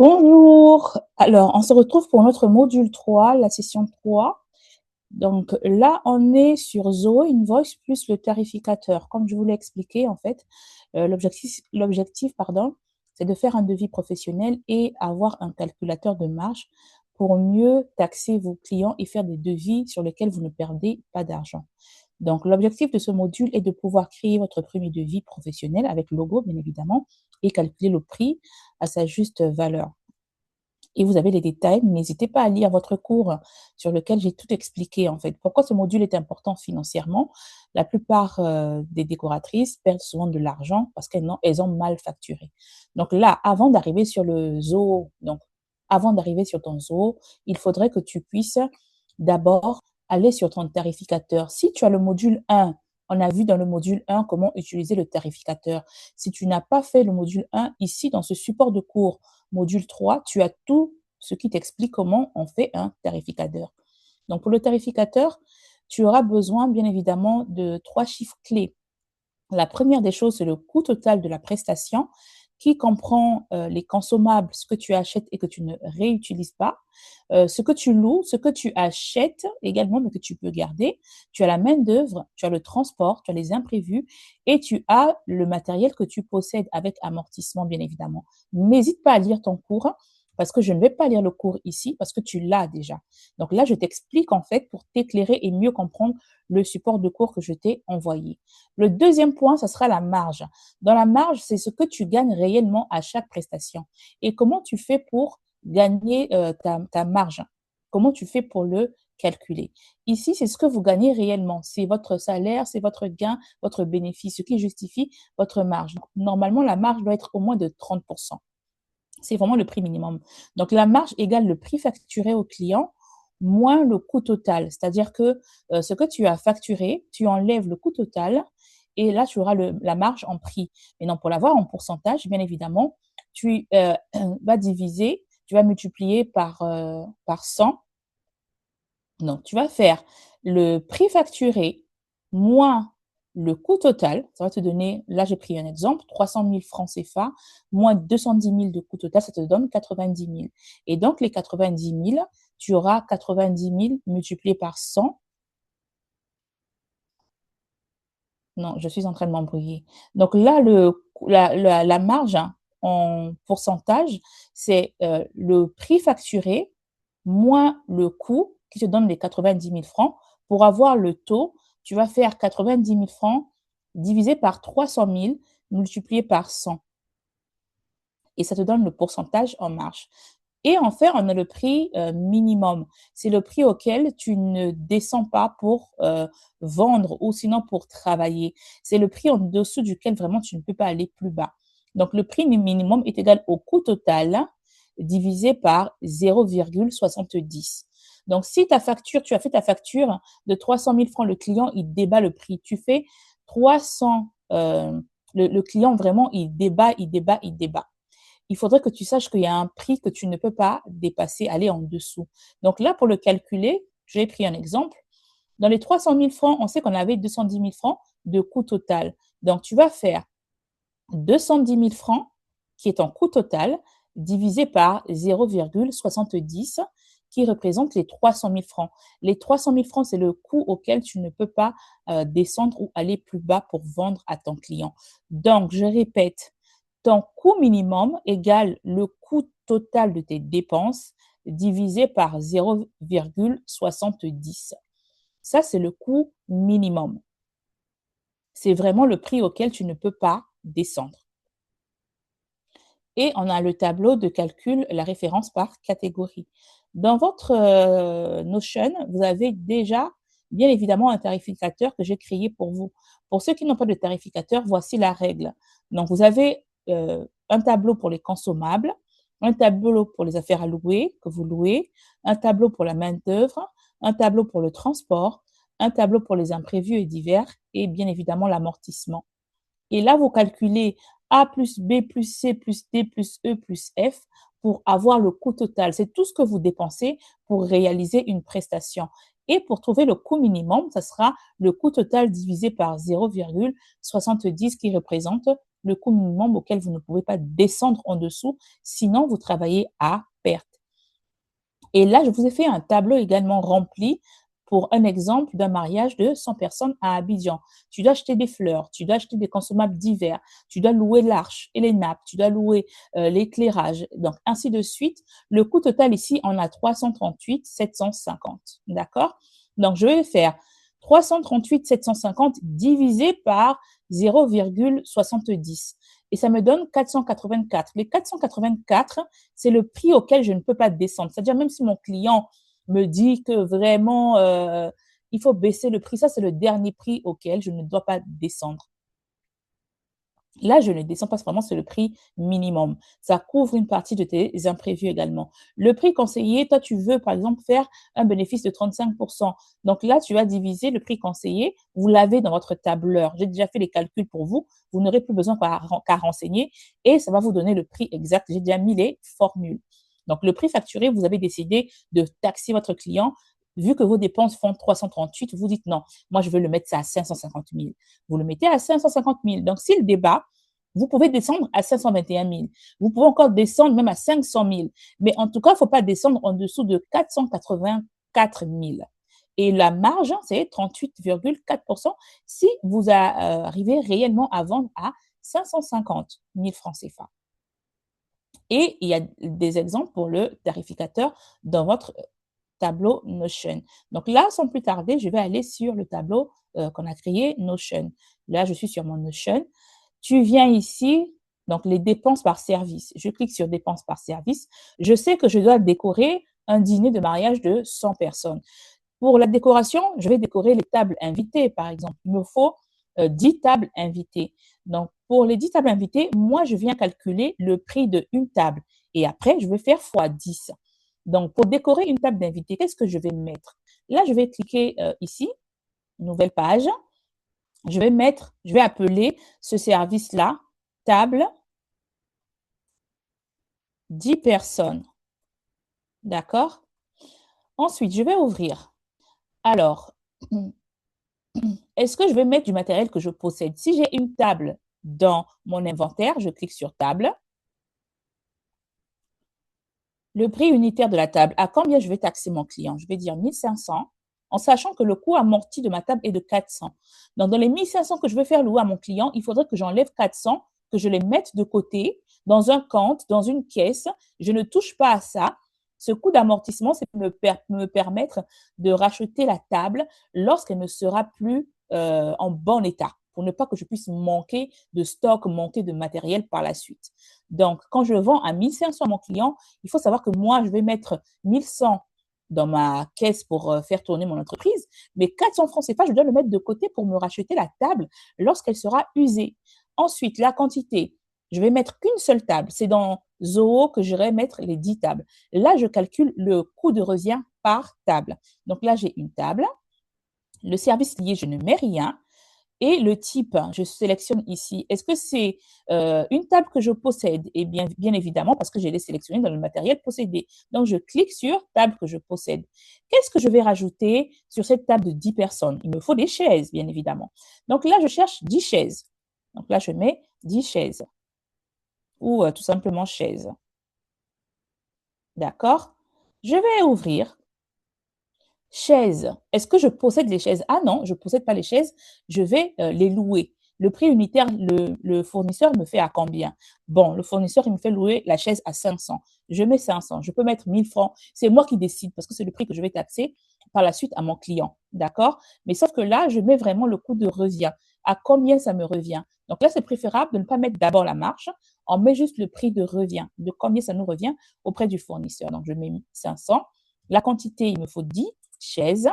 Bonjour. Alors, on se retrouve pour notre module 3, la session 3. Donc là, on est sur Zoho Invoice plus le tarificateur. Comme je vous l'ai expliqué, en fait, l'objectif, pardon, c'est de faire un devis professionnel et avoir un calculateur de marge pour mieux taxer vos clients et faire des devis sur lesquels vous ne perdez pas d'argent. Donc, l'objectif de ce module est de pouvoir créer votre premier devis professionnel avec logo, bien évidemment, et calculer le prix à sa juste valeur. Et vous avez les détails. N'hésitez pas à lire votre cours sur lequel j'ai tout expliqué, en fait. Pourquoi ce module est important financièrement? La plupart des décoratrices perdent souvent de l'argent parce qu'elles ont mal facturé. Donc là, avant d'arriver sur le Zoho, donc avant d'arriver sur ton Zoho, il faudrait que tu puisses d'abord aller sur ton tarificateur. Si tu as le module 1, on a vu dans le module 1 comment utiliser le tarificateur. Si tu n'as pas fait le module 1, ici, dans ce support de cours, module 3, tu as tout ce qui t'explique comment on fait un tarificateur. Donc, pour le tarificateur, tu auras besoin, bien évidemment, de 3 chiffres clés. La première des choses, c'est le coût total de la prestation qui comprend les consommables, ce que tu achètes et que tu ne réutilises pas, ce que tu loues, ce que tu achètes également, mais que tu peux garder. Tu as la main-d'œuvre, tu as le transport, tu as les imprévus et tu as le matériel que tu possèdes avec amortissement, bien évidemment. N'hésite pas à lire ton cours parce que je ne vais pas lire le cours ici parce que tu l'as déjà. Donc là, je t'explique en fait pour t'éclairer et mieux comprendre le support de cours que je t'ai envoyé. Le deuxième point, ça sera la marge. Dans la marge, c'est ce que tu gagnes réellement à chaque prestation. Et comment tu fais pour gagner ta marge? Comment tu fais pour le calculer? Ici, c'est ce que vous gagnez réellement. C'est votre salaire, c'est votre gain, votre bénéfice, ce qui justifie votre marge. Normalement, la marge doit être au moins de 30%. C'est vraiment le prix minimum. Donc, la marge égale le prix facturé au client moins le coût total. C'est-à-dire que ce que tu as facturé, tu enlèves le coût total et là, tu auras la marge en prix. Et non, pour l'avoir en pourcentage, bien évidemment, tu vas diviser, tu vas multiplier par 100. Donc, tu vas faire le prix facturé moins le coût total. Ça va te donner, là, j'ai pris un exemple, 300 000 francs CFA moins 210 000 de coût total, ça te donne 90 000. Et donc, les 90 000, tu auras 90 000 multiplié par 100. Non, je suis en train de m'embrouiller. Donc là, la marge hein, en pourcentage, c'est le prix facturé moins le coût qui te donne les 90 000 francs. Pour avoir le taux, tu vas faire 90 000 francs divisé par 300 000 multiplié par 100. Et ça te donne le pourcentage en marge. Et enfin, on a le prix minimum. C'est le prix auquel tu ne descends pas pour vendre ou sinon pour travailler. C'est le prix en dessous duquel vraiment tu ne peux pas aller plus bas. Donc, le prix minimum est égal au coût total divisé par 0,70. Donc, si tu as fait ta facture de 300 000 francs, le client, il débat le prix. Tu fais 300, le client vraiment, il débat. Il faudrait que tu saches qu'il y a un prix que tu ne peux pas dépasser, aller en dessous. Donc là, pour le calculer, j'ai pris un exemple. Dans les 300 000 francs, on sait qu'on avait 210 000 francs de coût total. Donc, tu vas faire 210 000 francs, qui est en coût total, divisé par 0,70, qui représente les 300 000 francs. Les 300 000 francs, c'est le coût auquel tu ne peux pas descendre ou aller plus bas pour vendre à ton client. Donc, je répète, ton coût minimum égale le coût total de tes dépenses divisé par 0,70. Ça, c'est le coût minimum. C'est vraiment le prix auquel tu ne peux pas descendre. Et on a le tableau de calcul, la référence par catégorie. Dans votre Notion, vous avez déjà, bien évidemment, un tarificateur que j'ai créé pour vous. Pour ceux qui n'ont pas de tarificateur, voici la règle. Donc, vous avez un tableau pour les consommables, un tableau pour les affaires à louer, que vous louez, un tableau pour la main-d'œuvre, un tableau pour le transport, un tableau pour les imprévus et divers, et bien évidemment l'amortissement. Et là, vous calculez A plus B plus C plus D plus E plus F pour avoir le coût total. C'est tout ce que vous dépensez pour réaliser une prestation. Et pour trouver le coût minimum, ça sera le coût total divisé par 0,70 qui représente le coût minimum auquel vous ne pouvez pas descendre en dessous, sinon vous travaillez à perte. Et là, je vous ai fait un tableau également rempli pour un exemple d'un mariage de 100 personnes à Abidjan. Tu dois acheter des fleurs, tu dois acheter des consommables divers, tu dois louer l'arche et les nappes, tu dois louer l'éclairage, donc ainsi de suite. Le coût total ici, on a 338 750, d'accord? Donc, je vais faire 338 750 divisé par 0,70 et ça me donne 484. Les 484, c'est le prix auquel je ne peux pas descendre. C'est-à-dire, même si mon client me dit que vraiment, il faut baisser le prix, ça, c'est le dernier prix auquel je ne dois pas descendre. Là, je ne descends pas vraiment, c'est le prix minimum. Ça couvre une partie de tes imprévus également. Le prix conseillé, toi, tu veux, par exemple, faire un bénéfice de 35%. Donc là, tu vas diviser le prix conseillé. Vous l'avez dans votre tableur. J'ai déjà fait les calculs pour vous. Vous n'aurez plus besoin qu'à renseigner et ça va vous donner le prix exact. J'ai déjà mis les formules. Donc, le prix facturé, vous avez décidé de taxer votre client. Vu que vos dépenses font 338, vous dites non, moi je veux le mettre ça à 550 000. Vous le mettez à 550 000. Donc, s'il débat, vous pouvez descendre à 521 000. Vous pouvez encore descendre même à 500 000. Mais en tout cas, il ne faut pas descendre en dessous de 484 000. Et la marge, c'est 38,4% si vous arrivez réellement à vendre à 550 000 francs CFA. Et il y a des exemples pour le tarificateur dans votre tableau Notion. Donc là, sans plus tarder, je vais aller sur le tableau qu'on a créé, Notion. Là, je suis sur mon Notion. Tu viens ici, donc les dépenses par service. Je clique sur dépenses par service. Je sais que je dois décorer un dîner de mariage de 100 personnes. Pour la décoration, je vais décorer les tables invitées, par exemple. Il me faut 10 tables invitées. Donc, pour les 10 tables invitées, moi, je viens calculer le prix d'une table. Et après, je vais faire x10. Donc, pour décorer une table d'invités, qu'est-ce que je vais mettre? Là, je vais cliquer ici, nouvelle page. Je vais appeler ce service-là, table 10 personnes. D'accord? Ensuite, je vais ouvrir. Alors, est-ce que je vais mettre du matériel que je possède? Si j'ai une table dans mon inventaire, je clique sur table. Le prix unitaire de la table, à combien je vais taxer mon client? Je vais dire 1500, en sachant que le coût amorti de ma table est de 400. Donc, dans les 1500 que je vais faire louer à mon client, il faudrait que j'enlève 400, que je les mette de côté dans un compte, dans une caisse. Je ne touche pas à ça. Ce coût d'amortissement, c'est pour me permettre de racheter la table lorsqu'elle ne sera plus en bon état, pour ne pas que je puisse manquer de stock, manquer de matériel par la suite. Donc, quand je vends à 1500 à mon client, il faut savoir que moi, je vais mettre 1100 dans ma caisse pour faire tourner mon entreprise, mais 400 francs CFA, je dois le mettre de côté pour me racheter la table lorsqu'elle sera usée. Ensuite, la quantité, je vais mettre qu'une seule table. C'est dans Zoho que je vais mettre les 10 tables. Là, je calcule le coût de revient par table. Donc là, j'ai une table. Le service lié, je ne mets rien. Et le type, je sélectionne ici. Est-ce que c'est une table que je possède? Et bien évidemment, parce que je l'ai sélectionné dans le matériel possédé. Donc, je clique sur table que je possède. Qu'est-ce que je vais rajouter sur cette table de 10 personnes? Il me faut des chaises, bien évidemment. Donc là, je cherche 10 chaises. Donc là, je mets 10 chaises. Ou tout simplement chaises. D'accord? Je vais ouvrir. Chaises. Est-ce que je possède les chaises? Ah non, je ne possède pas les chaises. Je vais les louer. Le prix unitaire, le fournisseur me fait à combien? Bon, le fournisseur, il me fait louer la chaise à 500. Je mets 500. Je peux mettre 1000 francs. C'est moi qui décide parce que c'est le prix que je vais taxer par la suite à mon client. D'accord? Mais sauf que là, je mets vraiment le coût de revient. À combien ça me revient? Donc là, c'est préférable de ne pas mettre d'abord la marge. On met juste le prix de revient, de combien ça nous revient auprès du fournisseur. Donc, je mets 500. La quantité, il me faut 10 chaises.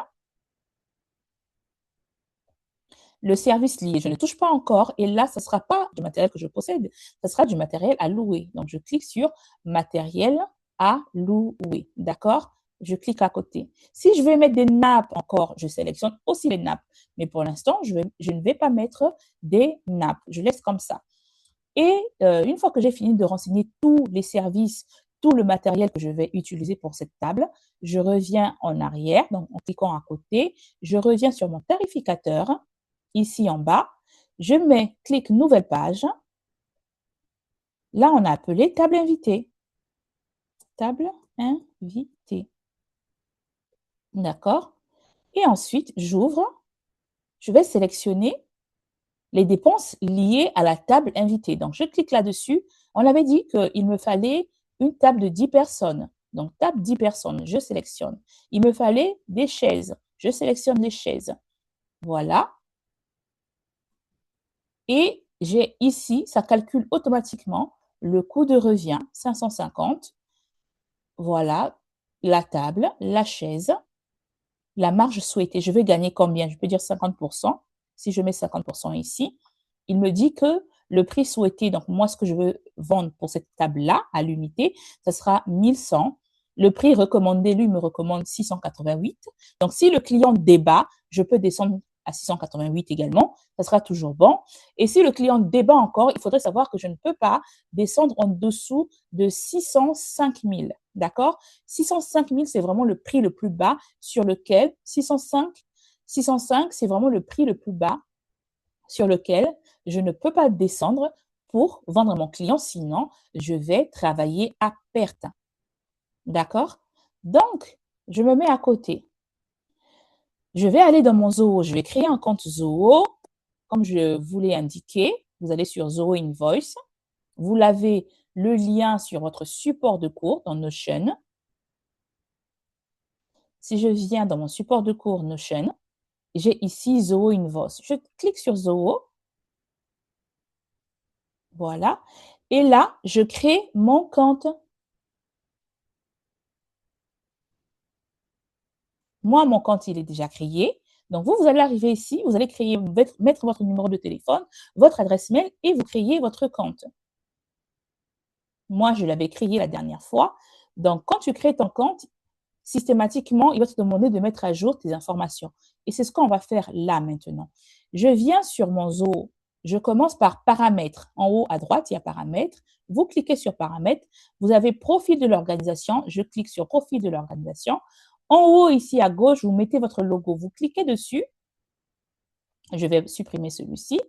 Le service lié, je ne touche pas encore. Et là, ce ne sera pas du matériel que je possède, ce sera du matériel à louer. Donc, je clique sur matériel à louer. D'accord? Je clique à côté. Si je veux mettre des nappes encore, je sélectionne aussi les nappes. Mais pour l'instant, je ne vais pas mettre des nappes. Je laisse comme ça. Et une fois que j'ai fini de renseigner tous les services, tout le matériel que je vais utiliser pour cette table, je reviens en arrière, donc en cliquant à côté, je reviens sur mon tarificateur, ici en bas, je mets clic nouvelle page, Là, on a appelé table invitée. Table invitée. D'accord? Et ensuite, j'ouvre. Je vais sélectionner les dépenses liées à la table invitée. Donc, je clique là-dessus. On avait dit qu'il me fallait une table de 10 personnes. Donc, table 10 personnes, je sélectionne. Il me fallait des chaises. Je sélectionne les chaises. Voilà. Et j'ai ici, ça calcule automatiquement le coût de revient, 550. Voilà, la table, la chaise, la marge souhaitée. Je vais gagner combien? Je peux dire 50%. Si je mets 50% ici, il me dit que le prix souhaité, donc moi, ce que je veux vendre pour cette table-là, à l'unité, ça sera 1100. Le prix recommandé, lui, me recommande 688. Donc, si le client débat, je peux descendre à 688 également, ça sera toujours bon. Et si le client débat encore, il faudrait savoir que je ne peux pas descendre en dessous de 605 000. D'accord? 605 000, c'est vraiment le prix le plus bas sur lequel 605, c'est vraiment le prix le plus bas sur lequel je ne peux pas descendre pour vendre à mon client, sinon je vais travailler à perte. D'accord? Donc, je me mets à côté. Je vais aller dans mon Zoho, je vais créer un compte Zoho, comme je vous l'ai indiqué. Vous allez sur Zoho Invoice. Vous l'avez le lien sur votre support de cours dans Notion. Si je viens dans mon support de cours Notion, j'ai ici Zoho Invoice. Je clique sur Zoho. Voilà. Et là, je crée mon compte. Moi, mon compte, il est déjà créé. Donc, vous allez arriver ici, vous allez créer, mettre votre numéro de téléphone, votre adresse mail et vous créez votre compte. Moi, je l'avais créé la dernière fois. Donc, quand tu crées ton compte, systématiquement, il va te demander de mettre à jour tes informations. Et c'est ce qu'on va faire là maintenant. Je viens sur mon Zoho. Je commence par paramètres. En haut à droite, il y a paramètres. Vous cliquez sur paramètres. Vous avez profil de l'organisation. Je clique sur profil de l'organisation. En haut, ici à gauche, vous mettez votre logo. Vous cliquez dessus. Je vais supprimer celui-ci.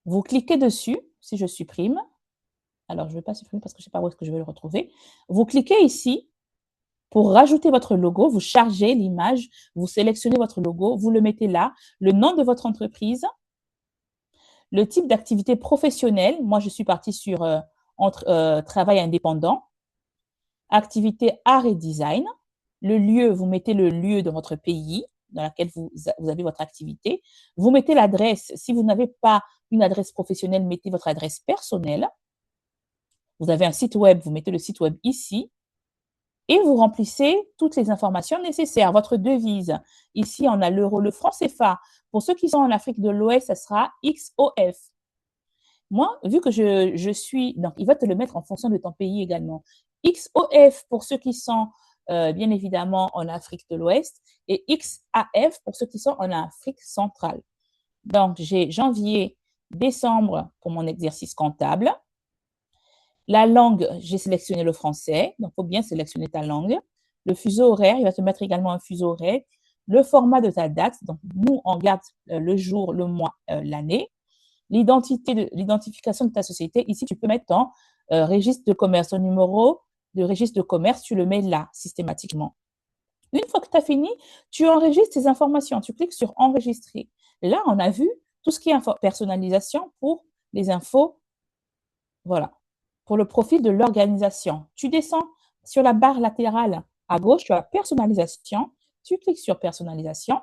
Vous cliquez dessus. Si je supprime, alors je ne vais pas supprimer parce que je ne sais pas où est-ce que je vais le retrouver. Vous cliquez ici. Pour rajouter votre logo, vous chargez l'image, vous sélectionnez votre logo, vous le mettez là, le nom de votre entreprise, le type d'activité professionnelle. Moi, je suis partie sur travail indépendant, activité art et design. Le lieu, vous mettez le lieu de votre pays dans lequel vous avez votre activité. Vous mettez l'adresse. Si vous n'avez pas une adresse professionnelle, mettez votre adresse personnelle. Vous avez un site web, vous mettez le site web ici. Et vous remplissez toutes les informations nécessaires. Votre devise, ici, on a l'euro, le franc CFA. Pour ceux qui sont en Afrique de l'Ouest, ça sera XOF. Moi, vu que je suis, donc il va te le mettre en fonction de ton pays également. XOF pour ceux qui sont bien évidemment en Afrique de l'Ouest et XAF pour ceux qui sont en Afrique centrale. Donc, j'ai janvier, décembre pour mon exercice comptable. La langue, j'ai sélectionné le français, donc il faut bien sélectionner ta langue. Le fuseau horaire, il va te mettre également un fuseau horaire. Le format de ta date, donc nous, on garde le jour, le mois, l'année. L'identification de ta société, ici, tu peux mettre ton registre de commerce, ton numéro de registre de commerce, tu le mets là, systématiquement. Une fois que tu as fini, tu enregistres tes informations. Tu cliques sur enregistrer. Là, on a vu tout ce qui est personnalisation pour les infos. Voilà. Pour le profil de l'organisation, tu descends sur la barre latérale à gauche, tu as personnalisation. Tu cliques sur personnalisation.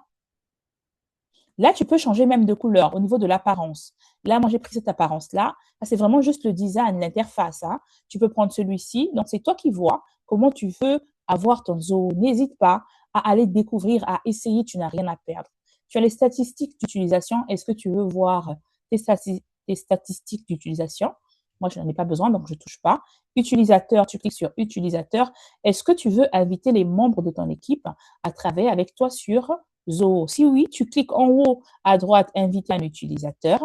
Là, tu peux changer même de couleur au niveau de l'apparence. Là, moi, j'ai pris cette apparence-là. Là, c'est vraiment juste le design, l'interface. Hein. Tu peux prendre celui-ci. Donc, c'est toi qui vois comment tu veux avoir ton Zoho. N'hésite pas à aller découvrir, à essayer. Tu n'as rien à perdre. Tu as les statistiques d'utilisation. Est-ce que tu veux voir tes statistiques d'utilisation? Moi, je n'en ai pas besoin, donc je ne touche pas. Utilisateur, tu cliques sur utilisateur. Est-ce que tu veux inviter les membres de ton équipe à travailler avec toi sur Zoho? Si oui, tu cliques en haut à droite, inviter un utilisateur.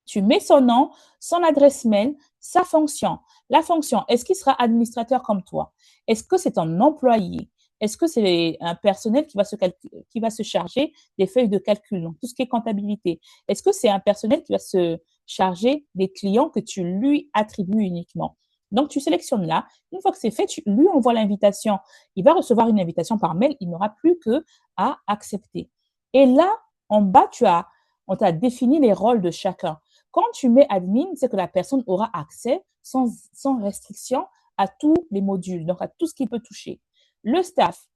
Tu mets son nom, son adresse mail, sa fonction. La fonction, est-ce qu'il sera administrateur comme toi? Est-ce que c'est un employé? Est-ce que c'est un personnel qui va se charger des feuilles de calcul, donc tout ce qui est comptabilité? Est-ce que c'est un personnel qui va se charger des clients que tu lui attribues uniquement. Donc, tu sélectionnes là. Une fois que c'est fait, tu lui envoies l'invitation. Il va recevoir une invitation par mail. Il n'aura plus qu'à accepter. Et là, en bas, on t'a défini les rôles de chacun. Quand tu mets admin, c'est que la personne aura accès sans restriction à tous les modules, donc à tout ce qu'il peut toucher. Le staff,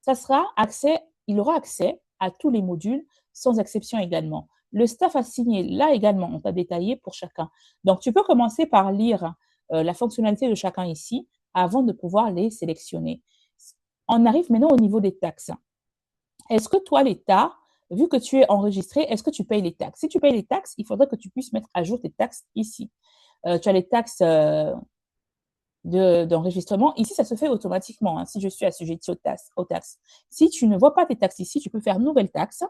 il aura accès à tous les modules sans exception également. Le staff assigné, là également, on t'a détaillé pour chacun. Donc, tu peux commencer par lire la fonctionnalité de chacun ici avant de pouvoir les sélectionner. On arrive maintenant au niveau des taxes. Est-ce que toi, l'État, vu que tu es enregistré, est-ce que tu payes les taxes? Si tu payes les taxes, il faudrait que tu puisses mettre à jour tes taxes ici. Tu as les taxes d'enregistrement. Ici, ça se fait automatiquement, hein, si je suis assujetti aux taxes. Si tu ne vois pas tes taxes ici, tu peux faire nouvelle taxe.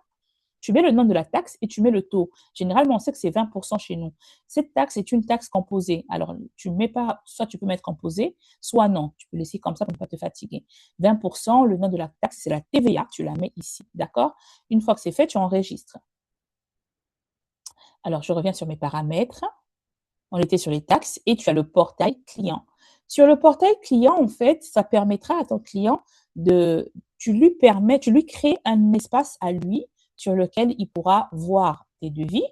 Tu mets le nom de la taxe et tu mets le taux. Généralement, on sait que c'est 20% chez nous. Cette taxe est une taxe composée. Alors, tu mets pas, soit tu peux mettre composée, soit non. Tu peux laisser comme ça pour ne pas te fatiguer. 20%, le nom de la taxe, c'est la TVA. Tu la mets ici, d'accord? Une fois que c'est fait, tu enregistres. Alors, je reviens sur mes paramètres. On était sur les taxes et tu as le portail client. Sur le portail client, en fait, ça permettra à ton client tu lui crées un espace à lui sur lequel il pourra voir tes devis,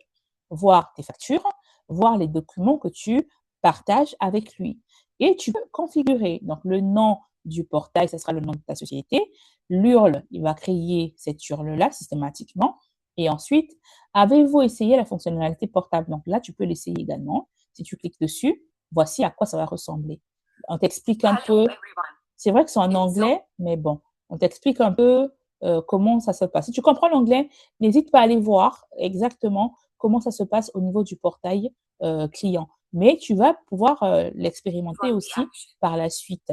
voir tes factures, voir les documents que tu partages avec lui. Et tu peux configurer. Donc, le nom du portail, ce sera le nom de ta société. L'URL, il va créer cette URL-là systématiquement. Et ensuite, avez-vous essayé la fonctionnalité portable? Donc là, tu peux l'essayer également. Si tu cliques dessus, voici à quoi ça va ressembler. On t'explique un peu. C'est vrai que c'est en anglais, mais bon, on t'explique un peu comment ça se passe. Si tu comprends l'anglais, n'hésite pas à aller voir exactement comment ça se passe au niveau du portail client. Mais tu vas pouvoir l'expérimenter aussi par la suite.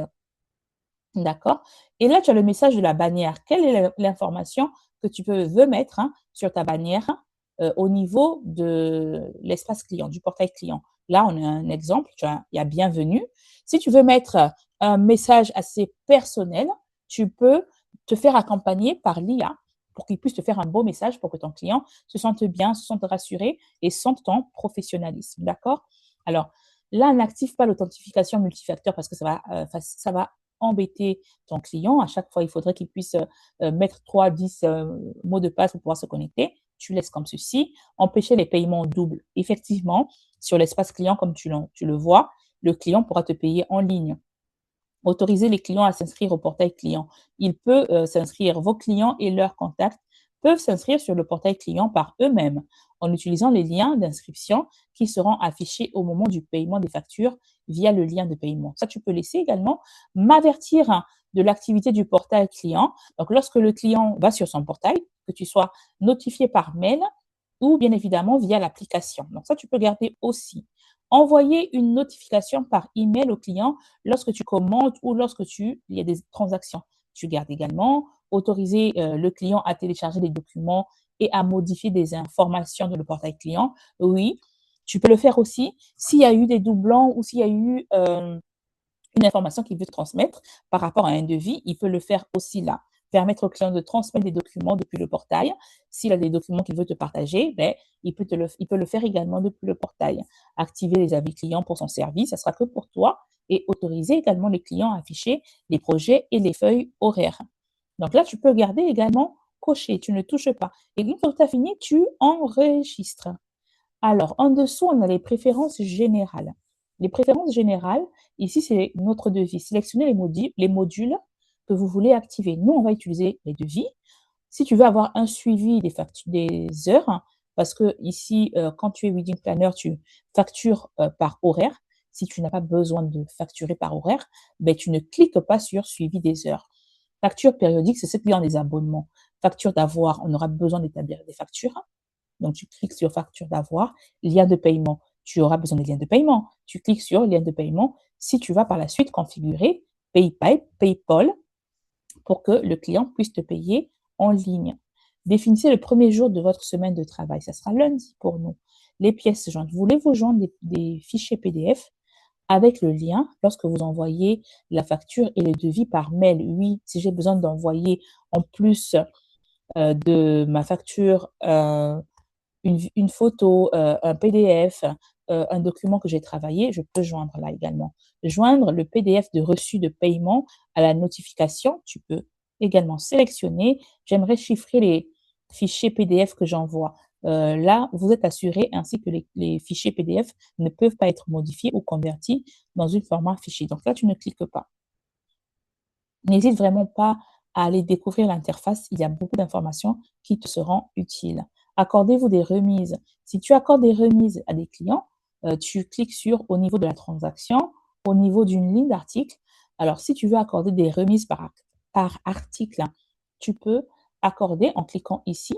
D'accord? Et là, tu as le message de la bannière. Quelle est l'information que tu veux mettre sur ta bannière au niveau de l'espace client, du portail client? Là, on a un exemple. Il y a bienvenue. Si tu veux mettre un message assez personnel, tu peux te faire accompagner par l'IA pour qu'il puisse te faire un beau message pour que ton client se sente bien, se sente rassuré et sente ton professionnalisme. D'accord? Alors, là, n'active pas l'authentification multifacteur parce que ça va embêter ton client. À chaque fois, il faudrait qu'il puisse mettre 3, 10 mots de passe pour pouvoir se connecter. Tu laisses comme ceci. Empêcher les paiements doubles. Effectivement, sur l'espace client, comme tu le vois, le client pourra te payer en ligne. Autoriser les clients à s'inscrire au portail client. Il peut s'inscrire, vos clients et leurs contacts peuvent s'inscrire sur le portail client par eux-mêmes en utilisant les liens d'inscription qui seront affichés au moment du paiement des factures via le lien de paiement. Ça, tu peux laisser également m'avertir de l'activité du portail client. Donc, lorsque le client va sur son portail, que tu sois notifié par mail ou bien évidemment via l'application. Donc, ça, tu peux garder aussi. Envoyer une notification par email au client lorsque tu commandes ou lorsque il y a des transactions. Tu gardes également. Autoriser le client à télécharger des documents et à modifier des informations dans le portail client. Oui, tu peux le faire aussi s'il y a eu des doublons ou s'il y a eu une information qu'il veut transmettre par rapport à un devis, il peut le faire aussi là. Permettre au client de transmettre des documents depuis le portail. S'il a des documents qu'il veut te partager, il peut le faire également depuis le portail. Activer les avis clients pour son service, ça sera que pour toi et autoriser également les clients à afficher les projets et les feuilles horaires. Donc là, tu peux garder également coché, tu ne touches pas. Et une fois que tu as fini, tu enregistres. Alors, en dessous, on a les préférences générales. Les préférences générales, ici, c'est notre devis. Sélectionnez les modules que vous voulez activer. Nous, on va utiliser les devis. Si tu veux avoir un suivi des heures, parce que ici, quand tu es Wedding Planner, tu factures par horaire. Si tu n'as pas besoin de facturer par horaire, tu ne cliques pas sur suivi des heures. Facture périodique, c'est ce qui est dans les abonnements. Facture d'avoir, on aura besoin d'établir des factures. Donc, tu cliques sur facture d'avoir, lien de paiement. Tu auras besoin des liens de paiement. Tu cliques sur lien de paiement si tu vas par la suite configurer PayPal pour que le client puisse te payer en ligne. Définissez le premier jour de votre semaine de travail. Ça sera lundi pour nous. Les pièces jointes. Voulez-vous joindre des fichiers PDF avec le lien lorsque vous envoyez la facture et le devis par mail? Oui, si j'ai besoin d'envoyer en plus de ma facture une photo, un PDF, un document que j'ai travaillé, je peux joindre là également. Joindre le PDF de reçu de paiement à la notification, tu peux également sélectionner. J'aimerais chiffrer les fichiers PDF que j'envoie. Là, vous êtes assuré ainsi que les fichiers PDF ne peuvent pas être modifiés ou convertis dans un format fichier. Donc là, tu ne cliques pas. N'hésite vraiment pas à aller découvrir l'interface. Il y a beaucoup d'informations qui te seront utiles. Accordez-vous des remises. Si tu accordes des remises à des clients, tu cliques sur au niveau de la transaction, au niveau d'une ligne d'article. Alors, si tu veux accorder des remises par article, tu peux accorder en cliquant ici,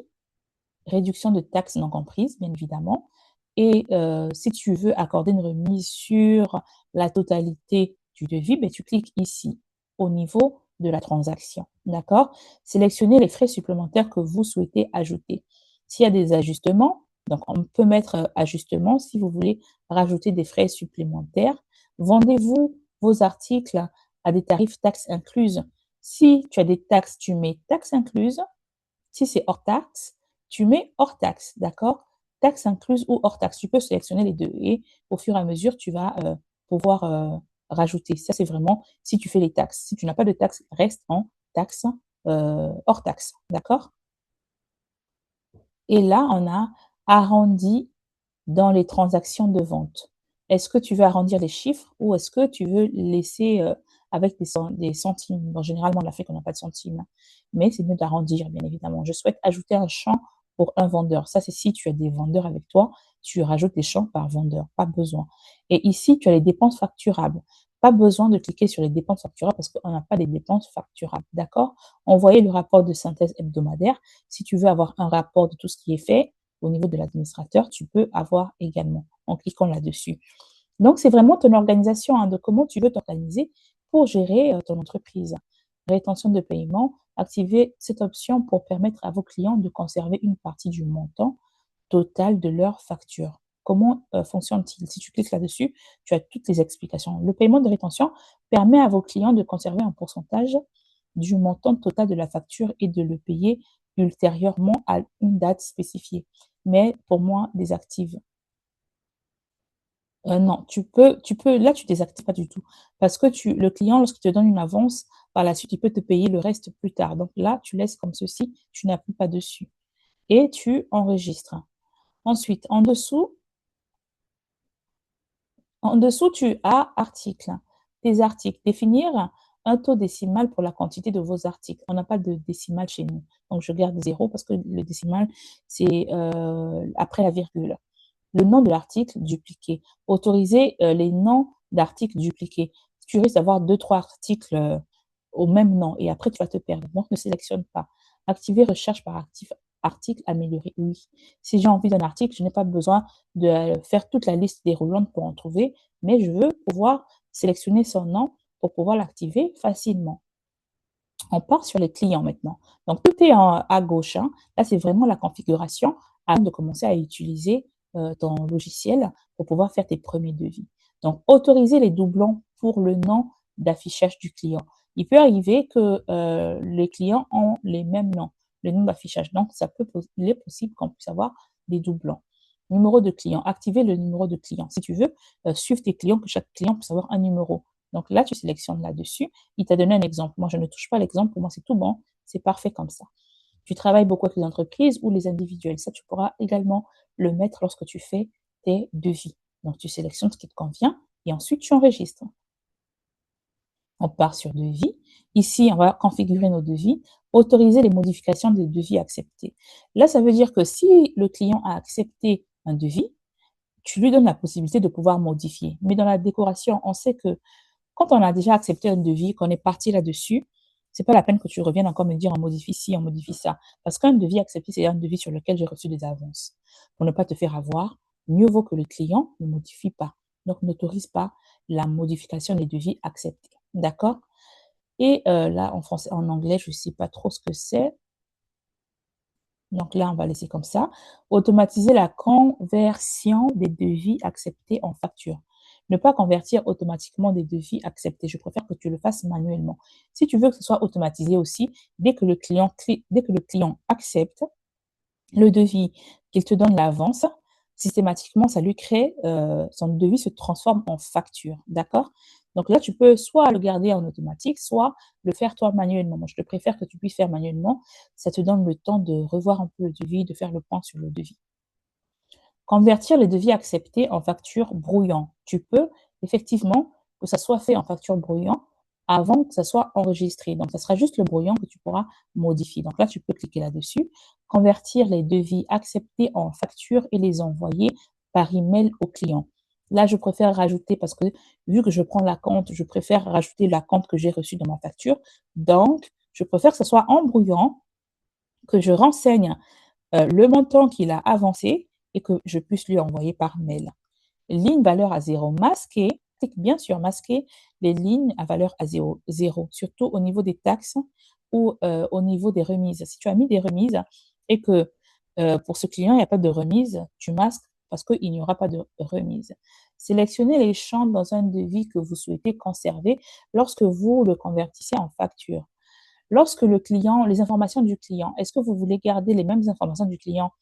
réduction de taxes non comprises, bien évidemment. Et si tu veux accorder une remise sur la totalité du devis, ben, tu cliques ici, au niveau de la transaction. D'accord? Sélectionnez les frais supplémentaires que vous souhaitez ajouter. S'il y a des ajustements, donc on peut mettre ajustement si vous voulez rajouter des frais supplémentaires. Vendez-vous vos articles à des tarifs taxes incluses. Si tu as des taxes, tu mets taxes incluses. Si c'est hors taxe, tu mets hors taxe, d'accord? Taxe incluse ou hors taxe. Tu peux sélectionner les deux et au fur et à mesure, tu vas pouvoir rajouter. Ça, c'est vraiment si tu fais les taxes. Si tu n'as pas de taxe, reste en taxe hors taxe, d'accord? Et là, on a arrondi dans les transactions de vente. Est-ce que tu veux arrondir les chiffres ou est-ce que tu veux laisser avec des centimes? Bon, généralement, on l'a fait qu'on n'a pas de centimes, mais c'est mieux d'arrondir, bien évidemment. Je souhaite ajouter un champ pour un vendeur. Ça, c'est si tu as des vendeurs avec toi, tu rajoutes des champs par vendeur, pas besoin. Et ici, tu as les dépenses facturables. Pas besoin de cliquer sur les dépenses facturables parce qu'on n'a pas les dépenses facturables, d'accord? Envoyer le rapport de synthèse hebdomadaire. Si tu veux avoir un rapport de tout ce qui est fait, au niveau de l'administrateur, tu peux avoir également en cliquant là-dessus. Donc, c'est vraiment ton organisation, hein, de comment tu veux t'organiser pour gérer ton entreprise. Rétention de paiement, activez cette option pour permettre à vos clients de conserver une partie du montant total de leur facture. Comment fonctionne-t-il? Si tu cliques là-dessus, tu as toutes les explications. Le paiement de rétention permet à vos clients de conserver un pourcentage du montant total de la facture et de le payer ultérieurement à une date spécifiée. Mais pour moi, désactive. Non, là, tu désactives pas du tout. Parce que le client, lorsqu'il te donne une avance, par la suite, il peut te payer le reste plus tard. Donc là, tu laisses comme ceci, tu n'appuies pas dessus. Et tu enregistres. Ensuite, en dessous, tu as articles. Tes articles. Définir un taux décimal pour la quantité de vos articles. On n'a pas de décimal chez nous. Donc, je garde 0 parce que le décimal, c'est après la virgule. Le nom de l'article dupliqué. Autoriser les noms d'articles dupliqués. Tu risques d'avoir 2, 3 articles au même nom et après, tu vas te perdre. Donc, ne sélectionne pas. Activer recherche par article amélioré. Oui. Si j'ai envie d'un article, je n'ai pas besoin de faire toute la liste déroulante pour en trouver, mais je veux pouvoir sélectionner son nom pour pouvoir l'activer facilement. On part sur les clients maintenant. Donc, tout est à gauche, hein. Là, c'est vraiment la configuration avant de commencer à utiliser ton logiciel pour pouvoir faire tes premiers devis. Donc, autoriser les doublons pour le nom d'affichage du client. Il peut arriver que les clients ont les mêmes noms, le nom d'affichage. Donc, il est possible qu'on puisse avoir des doublons. Numéro de client. Activer le numéro de client. Si tu veux suivre tes clients, que chaque client puisse avoir un numéro. Donc là, tu sélectionnes là-dessus. Il t'a donné un exemple. Moi, je ne touche pas l'exemple. Pour moi, c'est tout bon. C'est parfait comme ça. Tu travailles beaucoup avec les entreprises ou les individuels. Ça, tu pourras également le mettre lorsque tu fais tes devis. Donc, tu sélectionnes ce qui te convient et ensuite, tu enregistres. On part sur devis. Ici, on va configurer nos devis, autoriser les modifications des devis acceptés. Là, ça veut dire que si le client a accepté un devis, tu lui donnes la possibilité de pouvoir modifier. Mais dans la décoration, on sait que quand on a déjà accepté un devis, qu'on est parti là-dessus, c'est pas la peine que tu reviennes encore me dire on modifie ci, on modifie ça. Parce qu'un devis accepté, c'est un devis sur lequel j'ai reçu des avances. Pour ne pas te faire avoir, mieux vaut que le client ne modifie pas. Donc, n'autorise pas la modification des devis acceptés. D'accord? Et là, en français, en anglais, je ne sais pas trop ce que c'est. Donc là, on va laisser comme ça. Automatiser la conversion des devis acceptés en facture. Ne pas convertir automatiquement des devis acceptés. Je préfère que tu le fasses manuellement. Si tu veux que ce soit automatisé aussi, dès que le client accepte, le devis qu'il te donne l'avance, systématiquement, ça lui crée, son devis se transforme en facture, d'accord? Donc là, tu peux soit le garder en automatique, soit le faire toi manuellement. Moi, je te préfère que tu puisses faire manuellement. Ça te donne le temps de revoir un peu le devis, de faire le point sur le devis. Convertir les devis acceptés en facture brouillon. Tu peux effectivement que ça soit fait en facture brouillon avant que ça soit enregistré. Donc, ça sera juste le brouillon que tu pourras modifier. Donc là, tu peux cliquer là-dessus, convertir les devis acceptés en facture et les envoyer par email au client. Là, je préfère rajouter, parce que vu que je prends la compte, je préfère rajouter la compte que j'ai reçue dans ma facture. Donc, je préfère que ce soit en brouillon, que je renseigne le montant qu'il a avancé et que je puisse lui envoyer par mail. Ligne valeur à zéro masquée, clique bien sur masquer les lignes à valeur à zéro, surtout au niveau des taxes ou au niveau des remises. Si tu as mis des remises et que pour ce client, il n'y a pas de remise, tu masques parce qu'il n'y aura pas de remise. Sélectionnez les champs dans un devis que vous souhaitez conserver lorsque vous le convertissez en facture. Lorsque le client, les informations du client, est-ce que vous voulez garder les mêmes informations du client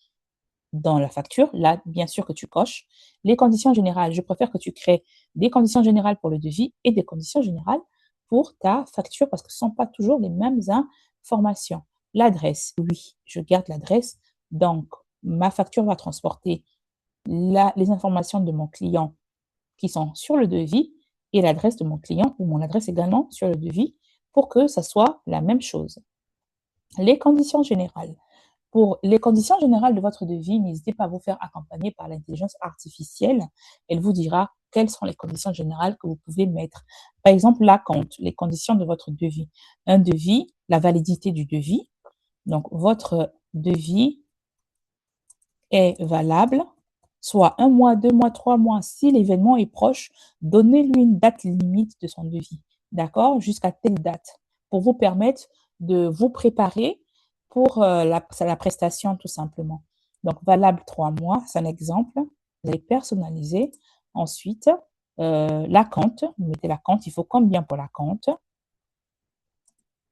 dans la facture? Là, bien sûr que tu coches. Les conditions générales, je préfère que tu crées des conditions générales pour le devis et des conditions générales pour ta facture parce que ce ne sont pas toujours les mêmes informations. L'adresse, oui, je garde l'adresse. Donc, ma facture va transporter les informations de mon client qui sont sur le devis et l'adresse de mon client ou mon adresse également sur le devis pour que ça soit la même chose. Les conditions générales. Pour les conditions générales de votre devis, n'hésitez pas à vous faire accompagner par l'intelligence artificielle. Elle vous dira quelles sont les conditions générales que vous pouvez mettre. Par exemple, l'acompte, les conditions de votre devis. Un devis, la validité du devis. Donc, votre devis est valable, soit 1 mois, 2 mois, 3 mois. Si l'événement est proche, donnez-lui une date limite de son devis. D'accord? Jusqu'à telle date. Pour vous permettre de vous préparer pour la prestation, tout simplement. Donc, valable 3 mois, c'est un exemple. Vous allez personnaliser. Ensuite, l'acompte. Vous mettez l'acompte. Il faut combien pour l'acompte?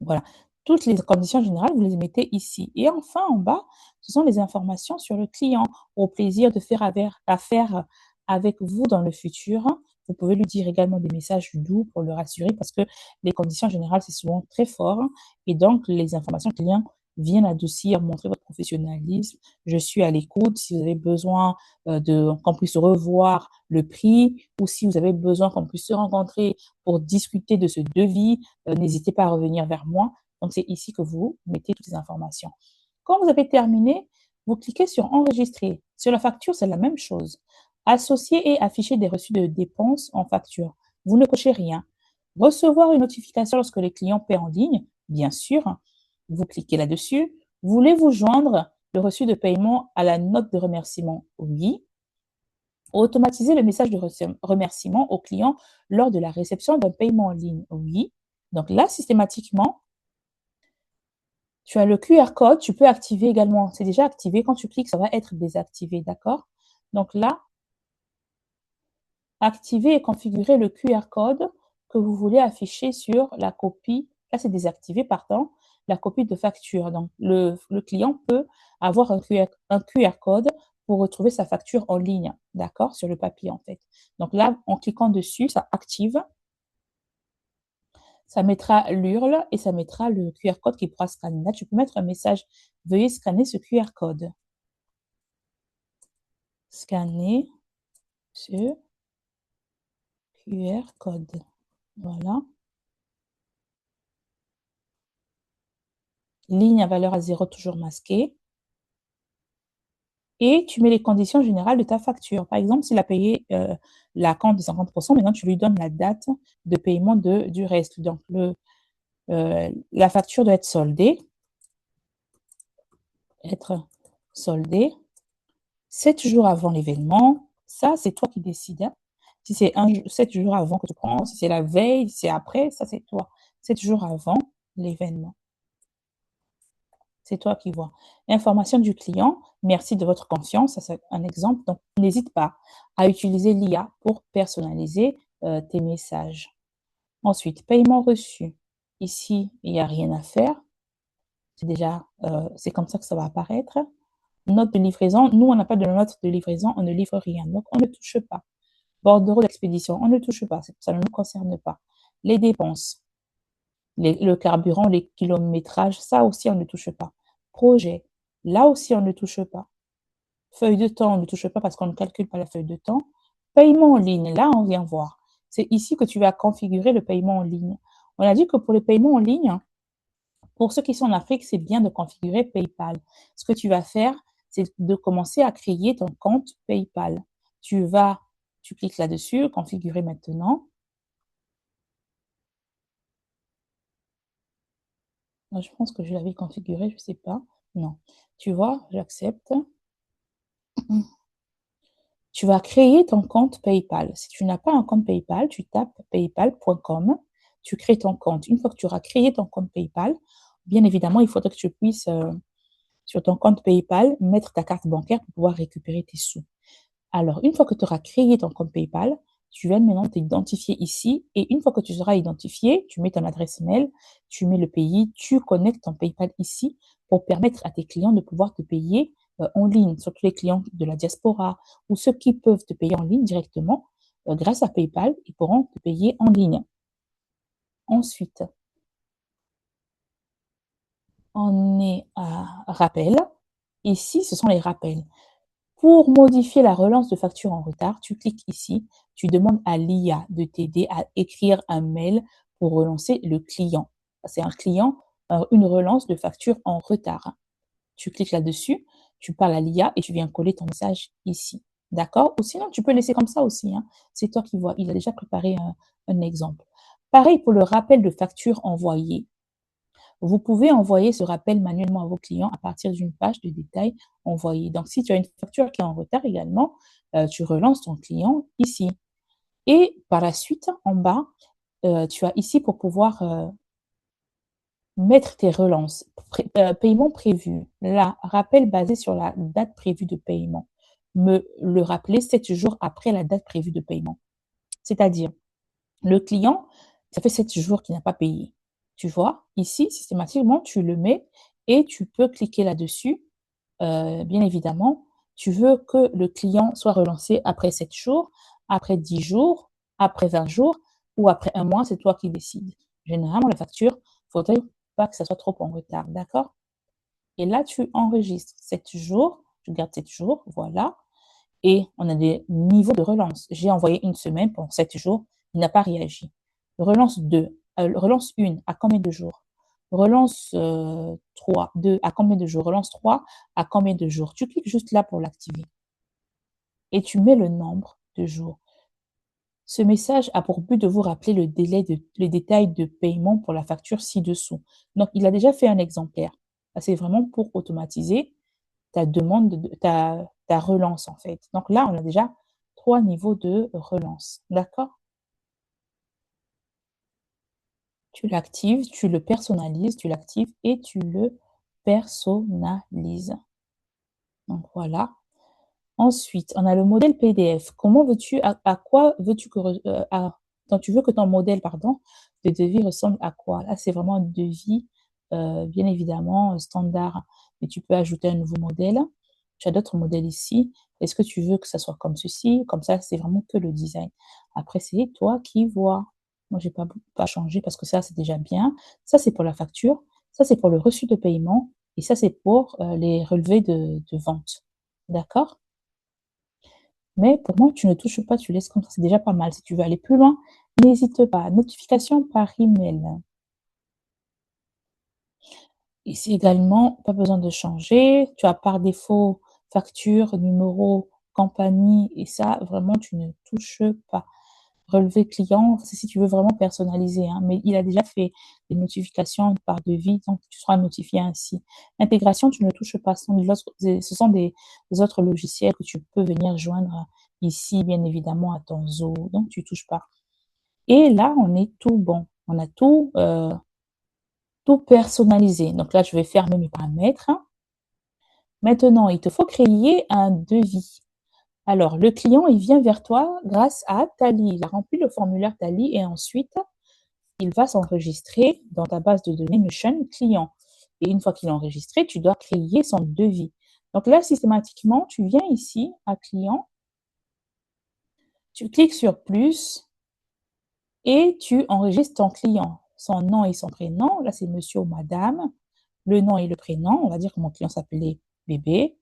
Voilà. Toutes les conditions générales, vous les mettez ici. Et enfin, en bas, ce sont les informations sur le client. Au plaisir de faire affaire avec vous dans le futur. Vous pouvez lui dire également des messages doux pour le rassurer parce que les conditions générales, c'est souvent très fort. Et donc, les informations clients viennent adoucir, montrer votre professionnalisme. Je suis à l'écoute. Si vous avez besoin qu'on puisse revoir le prix ou si vous avez besoin qu'on puisse se rencontrer pour discuter de ce devis, n'hésitez pas à revenir vers moi. Donc, c'est ici que vous mettez toutes les informations. Quand vous avez terminé, vous cliquez sur enregistrer. Sur la facture, c'est la même chose. Associer et afficher des reçus de dépenses en facture. Vous ne cochez rien. Recevoir une notification lorsque les clients paient en ligne, bien sûr. Vous cliquez là-dessus. Voulez-vous joindre le reçu de paiement à la note de remerciement? Oui. Automatiser le message de remerciement au client lors de la réception d'un paiement en ligne? Oui. Donc là, systématiquement, tu as le QR code, tu peux activer également. C'est déjà activé. Quand tu cliques, ça va être désactivé, d'accord? Donc là, activer et configurer le QR code que vous voulez afficher sur la copie. Là, c'est désactivé, pardon, la copie de facture. Donc, le client peut avoir un QR code pour retrouver sa facture en ligne, d'accord, sur le papier, en fait. Donc là, en cliquant dessus, ça active. Ça mettra l'URL et ça mettra le QR code qui pourra scanner. Là, tu peux mettre un message. Veuillez scanner ce QR code. Scanner ce QR code. Voilà. Ligne à valeur à zéro, toujours masquée. Et tu mets les conditions générales de ta facture. Par exemple, s'il a payé la compte de 50%, maintenant tu lui donnes la date de paiement du reste. Donc, la facture doit être soldée. 7 jours avant l'événement. Ça, c'est toi qui décides. Hein. Si c'est 7 jours avant que tu prends, si c'est la veille, si c'est après, ça c'est toi. 7 jours avant l'événement. C'est toi qui vois. Information du client. Merci de votre confiance. Ça, c'est un exemple. Donc, n'hésite pas à utiliser l'IA pour personnaliser tes messages. Ensuite, paiement reçu. Ici, il n'y a rien à faire. C'est déjà, c'est comme ça que ça va apparaître. Note de livraison, nous, on n'a pas de note de livraison, on ne livre rien. Donc, on ne touche pas. Bordereau d'expédition, on ne touche pas, ça ne nous concerne pas. Les dépenses, le carburant, les kilométrages, ça aussi, on ne touche pas. Projet, là aussi, on ne touche pas. Feuille de temps, on ne touche pas parce qu'on ne calcule pas la feuille de temps. Paiement en ligne, là, on vient voir. C'est ici que tu vas configurer le paiement en ligne. On a dit que pour le paiement en ligne, pour ceux qui sont en Afrique, c'est bien de configurer PayPal. Ce que tu vas faire, c'est de commencer à créer ton compte PayPal. Tu cliques là-dessus, configurer maintenant. Je pense que je l'avais configuré, je ne sais pas. Non. Tu vois, j'accepte. Tu vas créer ton compte PayPal. Si tu n'as pas un compte PayPal, tu tapes paypal.com, tu crées ton compte. Une fois que tu auras créé ton compte PayPal, bien évidemment, il faudra que tu puisses, sur ton compte PayPal, mettre ta carte bancaire pour pouvoir récupérer tes sous. Alors, une fois que tu auras créé ton compte PayPal, tu vas maintenant t'identifier ici. Et une fois que tu seras identifié, tu mets ton adresse mail, tu mets le pays, tu connectes ton PayPal ici pour permettre à tes clients de pouvoir te payer en ligne, surtout les clients de la diaspora ou ceux qui peuvent te payer en ligne directement grâce à PayPal, ils pourront te payer en ligne. Ensuite, on est à rappel. Ici, ce sont les rappels. Pour modifier la relance de facture en retard, tu cliques ici, tu demandes à l'IA de t'aider à écrire un mail pour relancer le client. C'est un client, une relance de facture en retard. Tu cliques là-dessus, tu parles à l'IA et tu viens coller ton message ici. D'accord? Ou sinon, tu peux laisser comme ça aussi, hein. C'est toi qui vois. Il a déjà préparé un exemple. Pareil pour le rappel de facture envoyée. Vous pouvez envoyer ce rappel manuellement à vos clients à partir d'une page de détail envoyée. Donc, si tu as une facture qui est en retard également, tu relances ton client ici. Et par la suite, en bas, tu as ici pour pouvoir mettre tes relances. Paiement prévu. Là, rappel basé sur la date prévue de paiement. Me le rappeler 7 jours après la date prévue de paiement. C'est-à-dire, le client, ça fait 7 jours qu'il n'a pas payé. Tu vois, ici, systématiquement, tu le mets et tu peux cliquer là-dessus. Bien évidemment, tu veux que le client soit relancé après 7 jours, après 10 jours, après 20 jours ou après un mois, c'est toi qui décides. Généralement, la facture, il ne faudrait pas que ça soit trop en retard, d'accord? Et là, tu enregistres 7 jours, tu gardes 7 jours, voilà. Et on a des niveaux de relance. J'ai envoyé une semaine pour 7 jours, il n'a pas réagi. Relance 2, relance 1, à combien de jours? Relance 3, 2, à combien de jours? Relance 3, à combien de jours? Tu cliques juste là pour l'activer. Et tu mets le nombre de jours. Ce message a pour but de vous rappeler le détail de paiement pour la facture ci-dessous. Donc, il a déjà fait un exemplaire. C'est vraiment pour automatiser ta demande, ta relance en fait. Donc là, on a déjà 3 niveaux de relance. D'accord? Tu l'actives, tu le personnalises, tu l'actives et tu le personnalises. Donc voilà. Ensuite, on a le modèle PDF. Comment veux-tu, à quoi veux-tu que, quand tu veux que ton modèle, pardon, de devis ressemble à quoi? Là, c'est vraiment un devis, bien évidemment, standard, mais tu peux ajouter un nouveau modèle. Tu as d'autres modèles ici. Est-ce que tu veux que ça soit comme ceci? Comme ça, c'est vraiment que le design. Après, c'est toi qui vois. Moi, je n'ai pas changé parce que ça, c'est déjà bien. Ça, c'est pour la facture. Ça, c'est pour le reçu de paiement. Et ça, c'est pour les relevés de vente. D'accord? Mais pour moi, tu ne touches pas, tu laisses comme ça, c'est déjà pas mal. Si tu veux aller plus loin, n'hésite pas. Notification par email. Ici également, pas besoin de changer. Tu as par défaut facture, numéro, compagnie, et ça, vraiment, tu ne touches pas. Relevé client, c'est si tu veux vraiment personnaliser, hein, mais il a déjà fait des notifications par devis, donc tu seras notifié ainsi. Intégration, tu ne touches pas. Ce sont des autres logiciels que tu peux venir joindre ici, bien évidemment, à ton Zoho, donc tu touches pas. Et là, on est tout bon. On a tout personnalisé. Donc là, je vais fermer mes paramètres. Maintenant, il te faut créer un devis. Alors, le client, il vient vers toi grâce à Tally. Il a rempli le formulaire Tally et ensuite, il va s'enregistrer dans ta base de données Notion client. Et une fois qu'il est enregistré, tu dois créer son devis. Donc là, systématiquement, tu viens ici à client, tu cliques sur plus et tu enregistres ton client, son nom et son prénom. Là, c'est monsieur ou madame, le nom et le prénom. On va dire que mon client s'appelait bébé,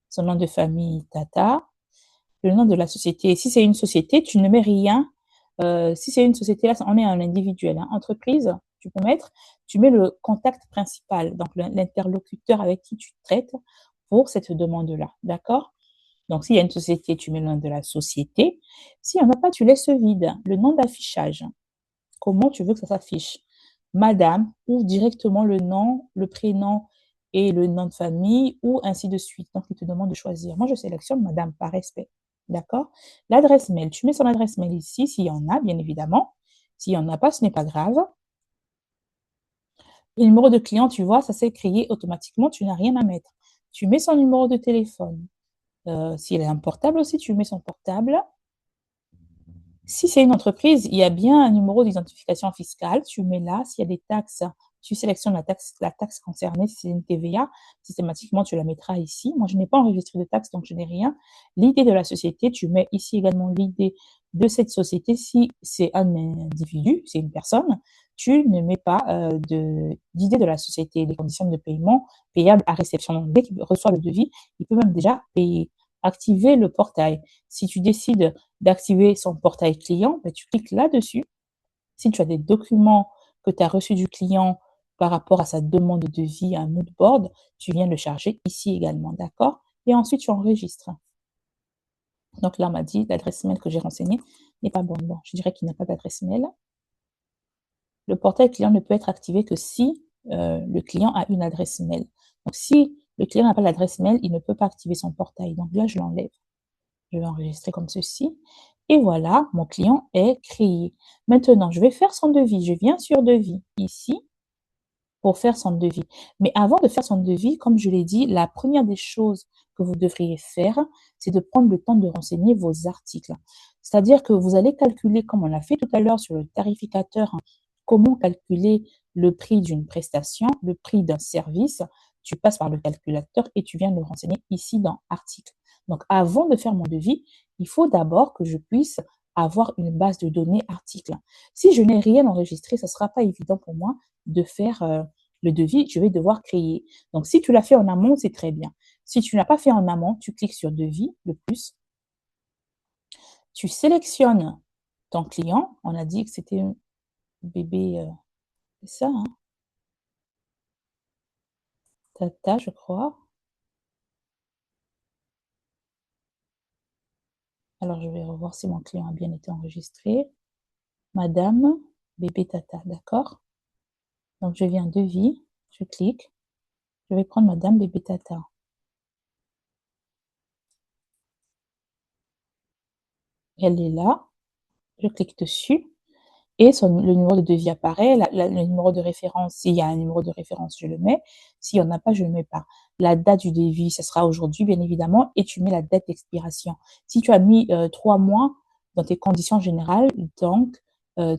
son nom de famille Tata, le nom de la société. Si c'est une société, tu ne mets rien. Si c'est une société, là, on est un individuel. Hein. Entreprise, tu peux mettre, tu mets le contact principal, donc l'interlocuteur avec qui tu traites pour cette demande-là. D'accord? Donc, s'il y a une société, tu mets le nom de la société. S'il n'y en a pas, tu laisses vide. Le nom d'affichage. Comment tu veux que ça s'affiche? Madame ou directement le nom, le prénom et le nom de famille ou ainsi de suite. Donc, il te demande de choisir. Moi, je sélectionne madame par respect. D'accord? L'adresse mail, tu mets son adresse mail ici, s'il y en a, bien évidemment. S'il n'y en a pas, ce n'est pas grave. Le numéro de client, tu vois, ça s'est créé automatiquement, tu n'as rien à mettre. Tu mets son numéro de téléphone. S'il a un portable aussi, tu mets son portable. Si c'est une entreprise, il y a bien un numéro d'identification fiscale. Tu mets là. S'il y a des taxes, tu sélectionnes la taxe concernée. Si c'est une TVA, systématiquement, tu la mettras ici. Moi, je n'ai pas enregistré de taxe, donc je n'ai rien. L'idée de la société, tu mets ici également l'idée de cette société. Si c'est un individu, c'est une personne, tu ne mets pas d'idée de la société, les conditions de paiement payables à réception. Donc, dès qu'il reçoit le devis, il peut même déjà payer. Activer le portail. Si tu décides d'activer son portail client, ben, tu cliques là-dessus. Si tu as des documents que tu as reçus du client par rapport à sa demande de devis, un mood board, tu viens le charger ici également, d'accord? Et ensuite, tu enregistres. Donc là, on m'a dit l'adresse mail que j'ai renseignée n'est pas bonne. Bon, je dirais qu'il n'a pas d'adresse mail. Le portail client ne peut être activé que si le client a une adresse mail. Donc, si le client n'a pas l'adresse mail, il ne peut pas activer son portail. Donc là, je l'enlève. Je vais enregistrer comme ceci. Et voilà, mon client est créé. Maintenant, je vais faire son devis. Je viens sur devis ici pour faire son devis. Mais avant de faire son devis, comme je l'ai dit, la première des choses que vous devriez faire, c'est de prendre le temps de renseigner vos articles. C'est-à-dire que vous allez calculer, comme on l'a fait tout à l'heure sur le tarificateur, comment calculer le prix d'une prestation, le prix d'un service. Tu passes par le calculateur et tu viens le renseigner ici dans article. Donc, avant de faire mon devis, il faut d'abord que je puisse avoir une base de données article. Si je n'ai rien enregistré, ça ne sera pas évident pour moi de faire le devis. Je vais devoir créer. Donc, si tu l'as fait en amont, c'est très bien. Si tu ne l'as pas fait en amont, tu cliques sur devis, le plus. Tu sélectionnes ton client. On a dit que c'était un bébé, c'est ça, hein? Tata, je crois. Alors, je vais revoir si mon client a bien été enregistré. Madame, bébé Tata, d'accord? Donc, je viens devis, je clique. Je vais prendre Madame bébé Tata. Elle est là. Je clique dessus. Et le numéro de devis apparaît, le numéro de référence, s'il y a un numéro de référence, je le mets. S'il n'y en a pas, je ne le mets pas. La date du devis, ce sera aujourd'hui, bien évidemment, et tu mets la date d'expiration. Si tu as mis 3 mois dans tes conditions générales, donc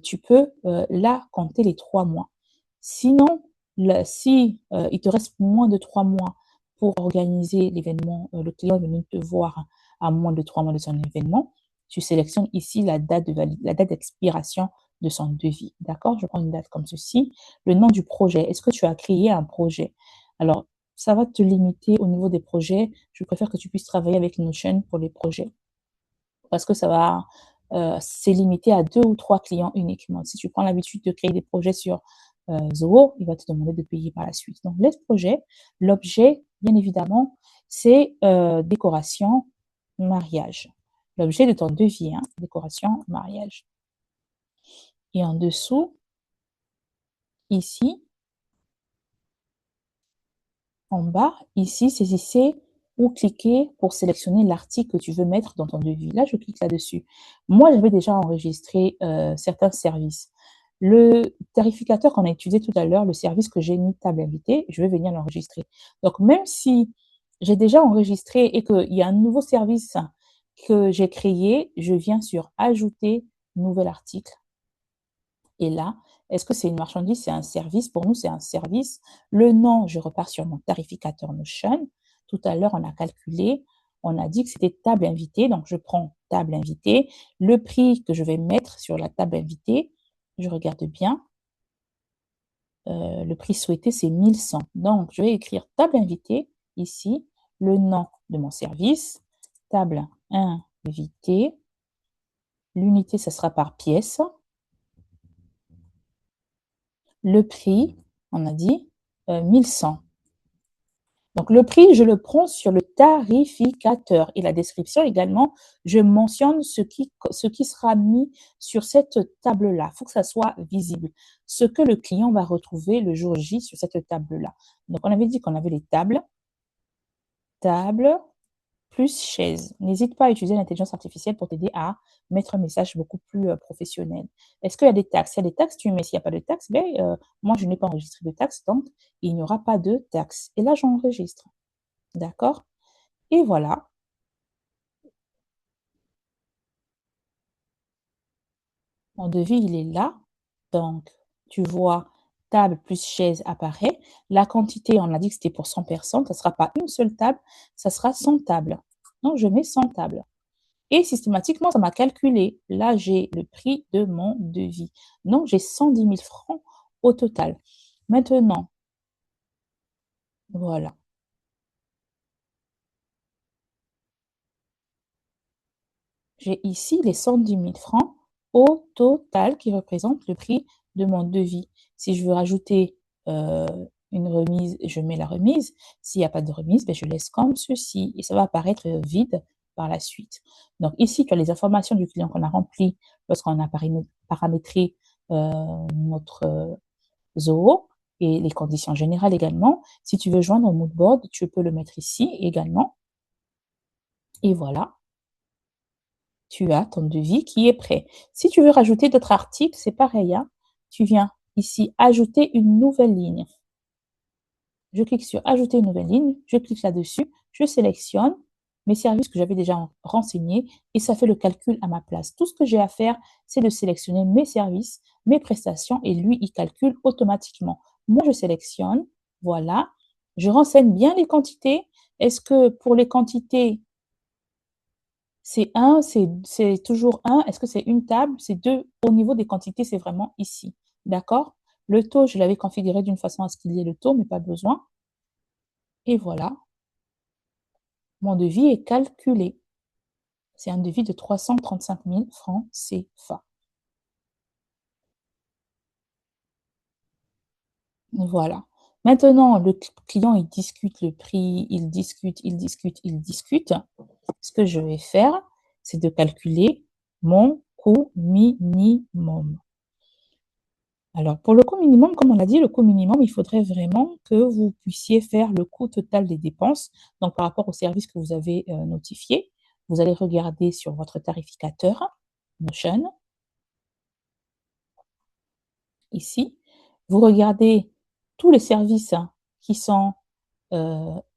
tu peux là compter les 3 mois. Sinon, si il te reste moins de 3 mois pour organiser l'événement, le client est venu te voir à moins de 3 mois de son événement, tu sélectionnes ici la date d'expiration de son devis. D'accord? Je prends une date comme ceci. Le nom du projet. Est-ce que tu as créé un projet? Alors, ça va te limiter au niveau des projets. Je préfère que tu puisses travailler avec Notion pour les projets parce que ça va, c'est limité à 2 ou 3 clients uniquement. Si tu prends l'habitude de créer des projets sur Zoho, il va te demander de payer par la suite. Donc, les projets, l'objet, bien évidemment, c'est décoration, mariage. L'objet de ton devis, hein, décoration, mariage. Et en dessous, ici, en bas, ici, saisissez ou cliquez pour sélectionner l'article que tu veux mettre dans ton devis. Là, je clique là-dessus. Moi, j'avais déjà enregistré certains services. Le tarificateur qu'on a utilisé tout à l'heure, le service que j'ai mis table invitée, je vais venir l'enregistrer. Donc, même si j'ai déjà enregistré et qu'il y a un nouveau service que j'ai créé, je viens sur ajouter nouvel article. Et là, est-ce que c'est une marchandise? C'est un service. Pour nous, c'est un service. Le nom, je repars sur mon tarificateur Notion. Tout à l'heure, on a calculé, on a dit que c'était table invitée. Donc, je prends table invitée. Le prix que je vais mettre sur la table invitée, je regarde bien. Le prix souhaité, c'est 1100. Donc, je vais écrire table invitée ici, le nom de mon service, table invitée. L'unité, ça sera par pièce. Le prix, on a dit 1100. Donc, le prix, je le prends sur le tarificateur. Et la description également, je mentionne ce qui sera mis sur cette table-là. Il faut que ça soit visible. Ce que le client va retrouver le jour J sur cette table-là. Donc, on avait dit qu'on avait les tables. Table plus chaise. N'hésite pas à utiliser l'intelligence artificielle pour t'aider à mettre un message beaucoup plus professionnel. Est-ce qu'il y a des taxes? S'il y a des taxes, tu mets. S'il n'y a pas de taxes, moi, je n'ai pas enregistré de taxes, donc il n'y aura pas de taxes. Et là, j'enregistre. D'accord? Et voilà. Mon devis, il est là. Donc, tu vois, table plus chaise apparaît. La quantité, on a dit que c'était pour 100 personnes. Ça ne sera pas une seule table, ça sera 100 tables. Donc, je mets 100 tables. Et systématiquement, ça m'a calculé. Là, j'ai le prix de mon devis. Donc, j'ai 110 000 francs au total. Maintenant, voilà. J'ai ici les 110 000 francs au total qui représentent le prix de mon devis. Si je veux rajouter une remise, je mets la remise. S'il n'y a pas de remise, je laisse comme ceci et ça va apparaître vide par la suite. Donc ici, tu as les informations du client qu'on a remplies lorsqu'on a paramétré notre Zoho et les conditions générales également. Si tu veux joindre au mood board, tu peux le mettre ici également. Et voilà, tu as ton devis qui est prêt. Si tu veux rajouter d'autres articles, c'est pareil. Hein. Tu viens ici ajouter une nouvelle ligne. Je clique sur ajouter une nouvelle ligne, je clique là-dessus, je sélectionne mes services que j'avais déjà renseignés et ça fait le calcul à ma place. Tout ce que j'ai à faire, c'est de sélectionner mes services, mes prestations et lui, il calcule automatiquement. Moi, je sélectionne, voilà, je renseigne bien les quantités. Est-ce que pour les quantités, c'est un, c'est toujours un? Est-ce que c'est une table? C'est deux? Au niveau des quantités, c'est vraiment ici. D'accord? Le taux, je l'avais configuré d'une façon à ce qu'il y ait le taux, mais pas besoin. Et voilà, mon devis est calculé. C'est un devis de 335 000 francs CFA. Voilà. Maintenant, le client, il discute le prix, il discute. Ce que je vais faire, c'est de calculer mon coût minimum. Alors, pour le coût minimum, comme on l'a dit, le coût minimum, il faudrait vraiment que vous puissiez faire le coût total des dépenses. Donc, par rapport au service que vous avez notifié, vous allez regarder sur votre tarificateur, Notion, ici. Vous regardez tous les services qui sont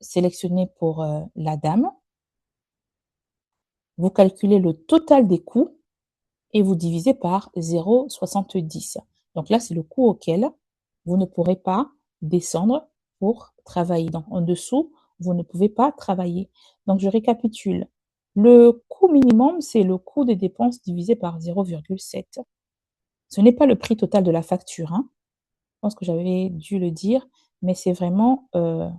sélectionnés pour la dame. Vous calculez le total des coûts et vous divisez par 0,70. Donc là, c'est le coût auquel vous ne pourrez pas descendre pour travailler. Donc en dessous, vous ne pouvez pas travailler. Donc je récapitule. Le coût minimum, c'est le coût des dépenses divisé par 0,7. Ce n'est pas le prix total de la facture. Hein. Je pense que j'avais dû le dire, mais c'est vraiment le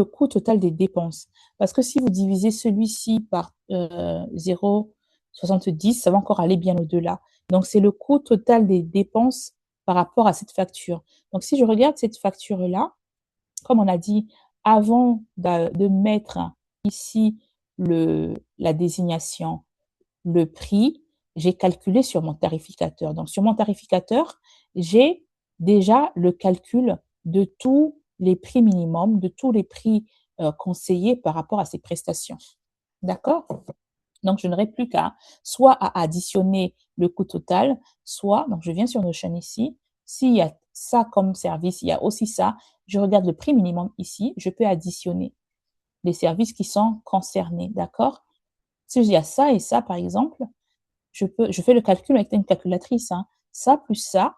coût total des dépenses. Parce que si vous divisez celui-ci par 0,70, ça va encore aller bien au-delà. Donc, c'est le coût total des dépenses par rapport à cette facture. Donc, si je regarde cette facture-là, comme on a dit, avant de mettre ici la désignation, le prix, j'ai calculé sur mon tarificateur. Donc, sur mon tarificateur, j'ai déjà le calcul de tous les prix minimums, de tous les prix conseillés par rapport à ces prestations. D'accord? Donc, je n'aurai plus qu'à soit à additionner le coût total, soit, donc je viens sur Notion ici, s'il y a ça comme service, il y a aussi ça, je regarde le prix minimum ici, je peux additionner les services qui sont concernés. D'accord? Si il y a ça et ça, par exemple, je fais le calcul avec une calculatrice. Hein. Ça plus ça,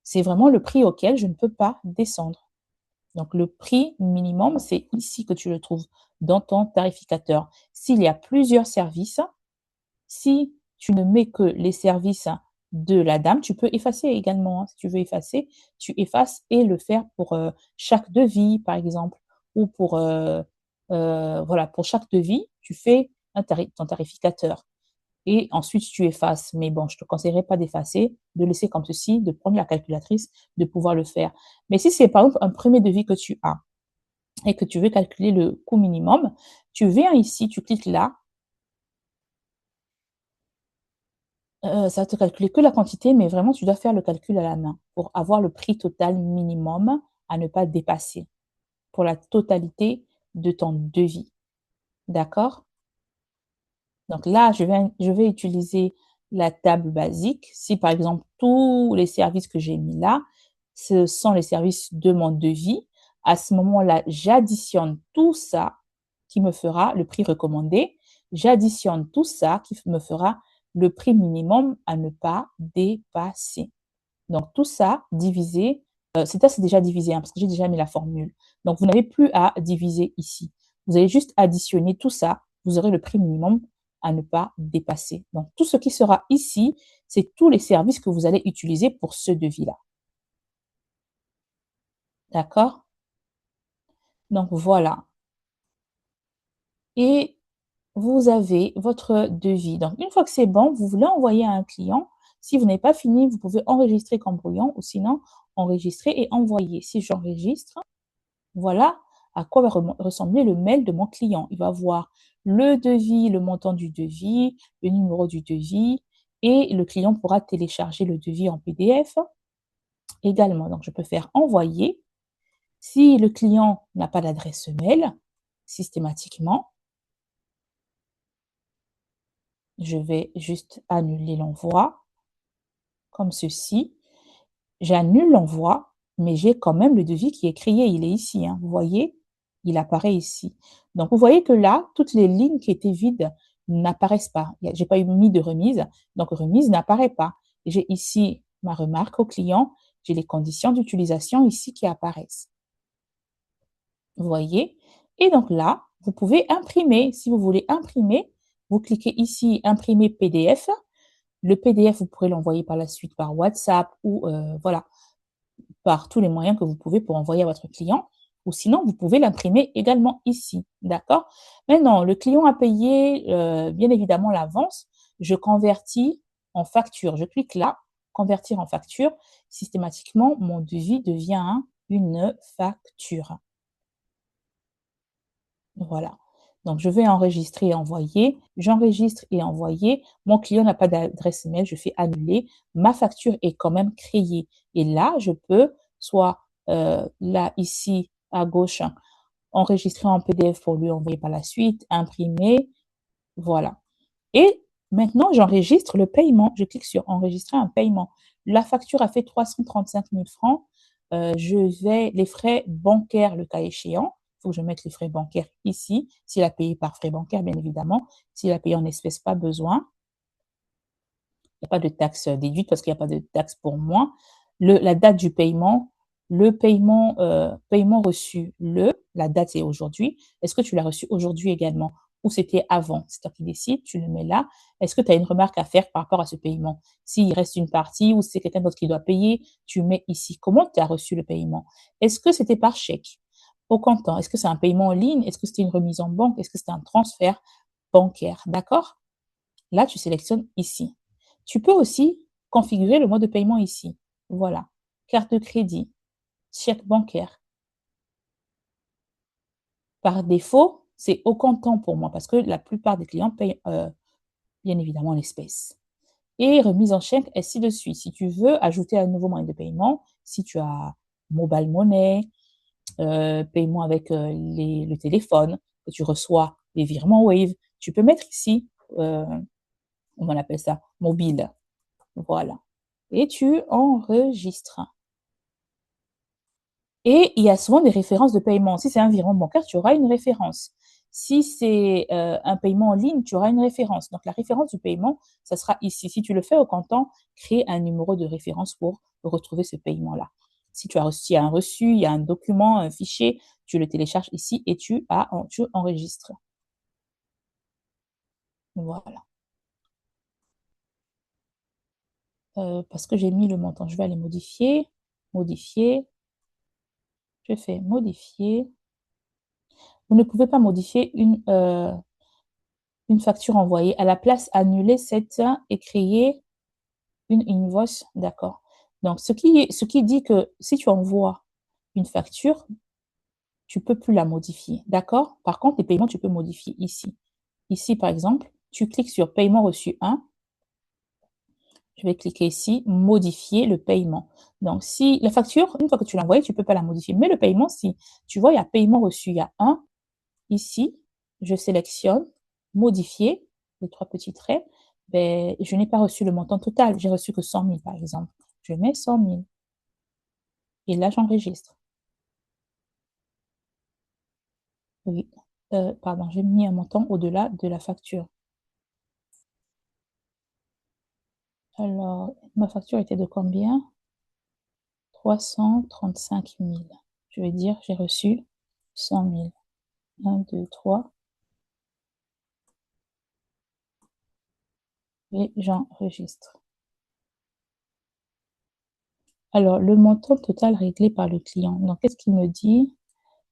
c'est vraiment le prix auquel je ne peux pas descendre. Donc, le prix minimum, c'est ici que tu le trouves, dans ton tarificateur. S'il y a plusieurs services, si tu ne mets que les services de la dame, tu peux effacer également. Si tu veux effacer, tu effaces et le faire pour chaque devis, par exemple, ou pour, voilà, pour chaque devis, tu fais ton tarificateur. Et ensuite, tu effaces. Mais bon, je ne te conseillerais pas d'effacer, de laisser comme ceci, de prendre la calculatrice, de pouvoir le faire. Mais si c'est par exemple un premier devis que tu as et que tu veux calculer le coût minimum, tu viens ici, tu cliques là. Ça va te calculer que la quantité, mais vraiment, tu dois faire le calcul à la main pour avoir le prix total minimum à ne pas dépasser pour la totalité de ton devis. D'accord? Donc là, je vais utiliser la table basique. Si par exemple, tous les services que j'ai mis là, ce sont les services de mon devis, à ce moment-là, j'additionne tout ça qui me fera le prix recommandé. J'additionne tout ça qui me fera le prix minimum à ne pas dépasser. Donc tout ça divisé, c'est déjà divisé hein, parce que j'ai déjà mis la formule. Donc vous n'avez plus à diviser ici. Vous allez juste additionner tout ça. Vous aurez le prix minimum à ne pas dépasser. Donc tout ce qui sera ici, c'est tous les services que vous allez utiliser pour ce devis-là. D'accord? Donc voilà. Et vous avez votre devis. Donc une fois que c'est bon, vous voulez envoyer à un client. Si vous n'avez pas fini, vous pouvez enregistrer comme brouillon ou sinon enregistrer et envoyer. Si j'enregistre, voilà à quoi va ressembler le mail de mon client. Il va voir le devis, le montant du devis, le numéro du devis et le client pourra télécharger le devis en PDF également. Donc, je peux faire envoyer. Si le client n'a pas d'adresse mail, systématiquement, je vais juste annuler l'envoi comme ceci. J'annule l'envoi, mais j'ai quand même le devis qui est créé. Il est ici, hein. Vous voyez, il apparaît ici. Donc, vous voyez que là, toutes les lignes qui étaient vides n'apparaissent pas. Je n'ai pas mis de remise, donc remise n'apparaît pas. J'ai ici ma remarque au client. J'ai les conditions d'utilisation ici qui apparaissent. Vous voyez? Et donc là, vous pouvez imprimer. Si vous voulez imprimer, vous cliquez ici imprimer PDF. Le PDF, vous pourrez l'envoyer par la suite par WhatsApp ou voilà, par tous les moyens que vous pouvez pour envoyer à votre client. Ou sinon, vous pouvez l'imprimer également ici. D'accord? Maintenant, le client a payé bien évidemment l'avance. Je convertis en facture. Je clique là, convertir en facture. Systématiquement, mon devis devient une facture. Voilà. Donc, je vais enregistrer et envoyer. J'enregistre et envoyer. Mon client n'a pas d'adresse email. Je fais annuler. Ma facture est quand même créée. Et là, je peux soit là, ici, à gauche, enregistrer en PDF pour lui envoyer par la suite, imprimer. Voilà. Et maintenant, j'enregistre le paiement. Je clique sur enregistrer un paiement. La facture a fait 335 000 francs. Je vais les frais bancaires, le cas échéant. Il faut que je mette les frais bancaires ici. S'il a payé par frais bancaires, bien évidemment. S'il a payé en espèces, pas besoin. Il n'y a pas de taxe déduite parce qu'il n'y a pas de taxe pour moi. La date du paiement, le paiement reçu la date c'est aujourd'hui. Est-ce que tu l'as reçu aujourd'hui également ou c'était avant? C'est toi qui décides, tu le mets là. Est-ce que tu as une remarque à faire par rapport à ce paiement? S'il reste une partie ou si c'est quelqu'un d'autre qui doit payer, tu mets ici. Comment tu as reçu le paiement? Est-ce que c'était par chèque? Au comptant? Est-ce que c'est un paiement en ligne? Est-ce que c'était une remise en banque? Est-ce que c'était un transfert bancaire? D'accord? Là, tu sélectionnes ici. Tu peux aussi configurer le mode de paiement ici. Voilà. Carte de crédit, chèque bancaire. Par défaut, c'est au comptant pour moi parce que la plupart des clients payent bien évidemment en espèces. Et remise en chèque, ainsi de suite. Si tu veux ajouter un nouveau moyen de paiement, si tu as mobile money, paiement avec le téléphone, que tu reçois les virements Wave, tu peux mettre ici, on appelle ça, mobile. Voilà. Et tu enregistres. Et il y a souvent des références de paiement. Si c'est un virement bancaire, tu auras une référence. Si c'est un paiement en ligne, tu auras une référence. Donc, la référence du paiement, ça sera ici. Si tu le fais au comptant, crée un numéro de référence pour retrouver ce paiement-là. Si tu as reçu, il y a un reçu, il y a un document, un fichier, tu le télécharges ici et tu enregistres. Voilà. Parce que j'ai mis le montant, je vais aller modifier, modifier, je fais modifier. Vous ne pouvez pas modifier une facture envoyée. À la place, annuler cette et créer une invoice, d'accord. Donc, ce qui dit que si tu envoies une facture, tu peux plus la modifier, d'accord. Par contre, les paiements, tu peux modifier ici. Ici, par exemple, tu cliques sur paiement reçu 1. Je vais cliquer ici, modifier le paiement. Donc, si la facture, une fois que tu l'as envoyée, tu ne peux pas la modifier. Mais le paiement, si tu vois, il y a paiement reçu, il y a 1. Ici, je sélectionne modifier, les 3 petits traits. Ben, je n'ai pas reçu le montant total. J'ai reçu que 100 000, par exemple. Je mets 100 000. Et là, j'enregistre. Oui. Pardon, j'ai mis un montant au-delà de la facture. Alors, ma facture était de combien? 335 000. Je vais dire, j'ai reçu 100 000. 1, 2, 3. Et j'enregistre. Alors, le montant total réglé par le client. Donc, qu'est-ce qu'il me dit?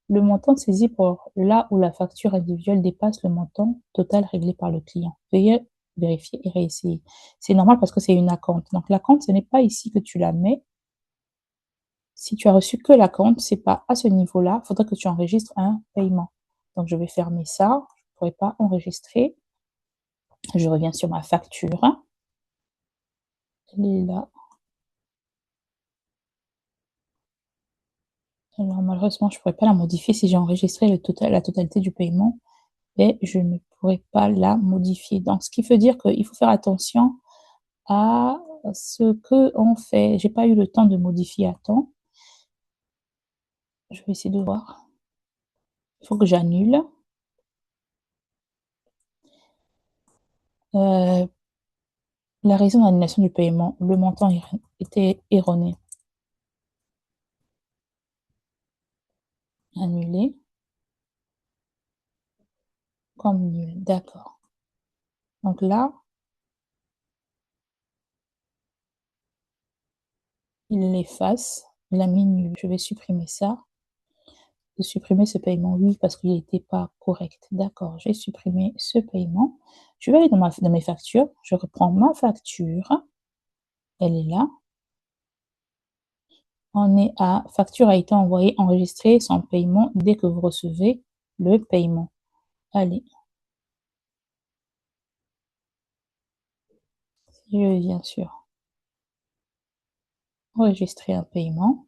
Le montant saisi pour là où la facture individuelle dépasse le montant total réglé par le client. Veuillez vérifier et réessayer. C'est normal parce que c'est une acompte. Donc, l'acompte, ce n'est pas ici que tu la mets. Si tu as reçu que l'acompte, ce n'est pas à ce niveau-là. Il faudra que tu enregistres un paiement. Donc, je vais fermer ça. Je ne pourrai pas enregistrer. Je reviens sur ma facture. Elle est là. Alors, malheureusement, je ne pourrais pas la modifier si j'ai enregistré la totalité du paiement. Et je ne pourrais pas la modifier. Donc, ce qui veut dire qu'il faut faire attention à ce qu'on fait. J'ai pas eu le temps de modifier à temps. Je vais essayer de voir. Il faut que j'annule. La raison d'annulation du paiement, le montant était erroné. Annulé. Comme nul. D'accord. Donc là, il l'efface. Il a mis nul. Je vais supprimer ça. De supprimer ce paiement, oui, parce qu'il n'était pas correct. D'accord, j'ai supprimé ce paiement. Je vais aller dans mes factures. Je reprends ma facture. Elle est là. On est à facture a été envoyée, enregistrée sans paiement dès que vous recevez le paiement. Allez. Je viens sur enregistrer un paiement.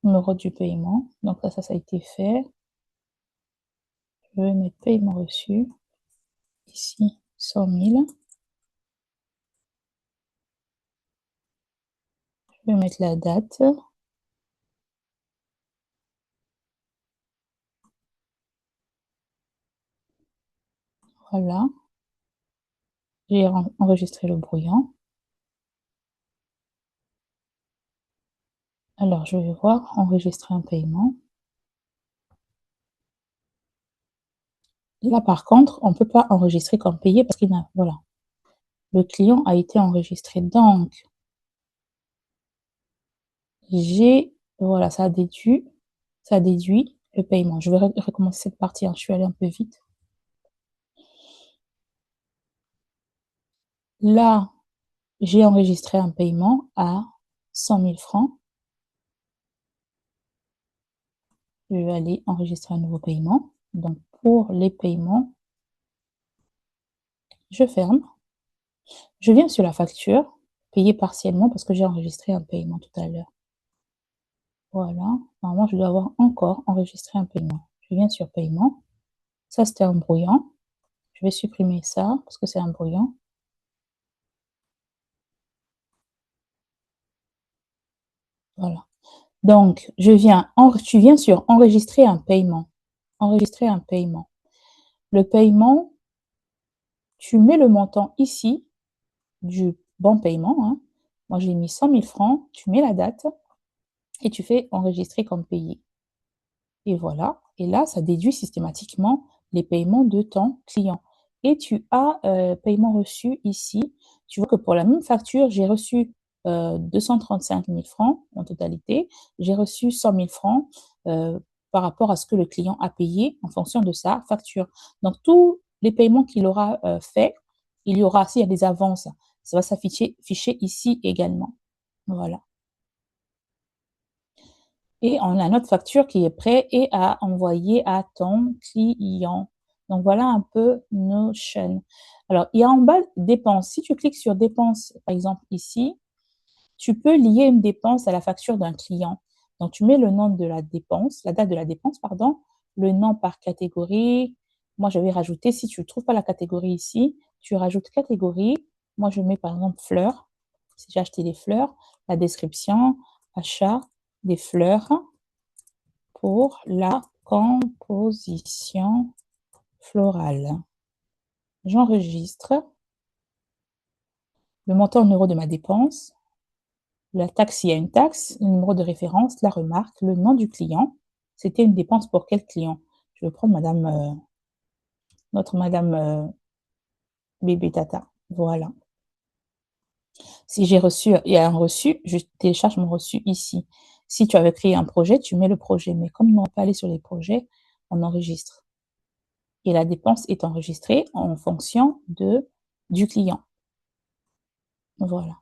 Numéro du paiement. Donc ça a été fait. Je vais mettre paiement reçu. Ici, 100 000. Je vais mettre la date. Voilà. J'ai enregistré le brouillon. Alors, je vais voir enregistrer un paiement. Là, par contre, on ne peut pas enregistrer comme payé parce qu'il a, voilà, le client a été enregistré. Donc, voilà, ça a déduit le paiement. Je vais recommencer cette partie, hein. Je suis allée un peu vite. Là, j'ai enregistré un paiement à 100 000 francs. Je vais aller enregistrer un nouveau paiement. Donc, pour les paiements, je ferme. Je viens sur la facture, payer partiellement parce que j'ai enregistré un paiement tout à l'heure. Voilà. Normalement, je dois avoir encore enregistré un paiement. Je viens sur paiement. Ça, c'était un brouillon. Je vais supprimer ça parce que c'est un brouillon. Voilà. Donc, tu viens sur enregistrer un paiement. Enregistrer un paiement. Le paiement, tu mets le montant ici du bon paiement, hein. Moi, j'ai mis 100 000 francs, tu mets la date et tu fais enregistrer comme payé. Et voilà. Et là, ça déduit systématiquement les paiements de ton client. Et tu as paiement reçu ici. Tu vois que pour la même facture, j'ai reçu 235 000 francs en totalité. J'ai reçu 100 000 francs par rapport à ce que le client a payé en fonction de sa facture. Donc, tous les paiements qu'il aura fait, il y aura, s'il y a des avances, ça va s'afficher ici également. Voilà. Et on a notre facture qui est prête et à envoyer à ton client. Donc, voilà un peu Notion. Alors, il y a en bas dépenses. Si tu cliques sur dépenses, par exemple ici, tu peux lier une dépense à la facture d'un client. Donc, tu mets le nom de la dépense, la date de la dépense, pardon, le nom par catégorie. Moi, je vais rajouter, si tu ne trouves pas la catégorie ici, tu rajoutes catégorie. Moi, je mets par exemple fleurs. Si j'ai acheté des fleurs, la description, achat des fleurs pour la composition florale. J'enregistre le montant en euros de ma dépense, la taxe, il y a une taxe, le numéro de référence, la remarque, le nom du client. C'était une dépense pour quel client? Je vais prendre notre madame Bébé Tata. Voilà. Si j'ai reçu, il y a un reçu, je télécharge mon reçu ici. Si tu avais créé un projet, tu mets le projet. Mais comme on ne va pas aller sur les projets, on enregistre. Et la dépense est enregistrée en fonction du client. Voilà.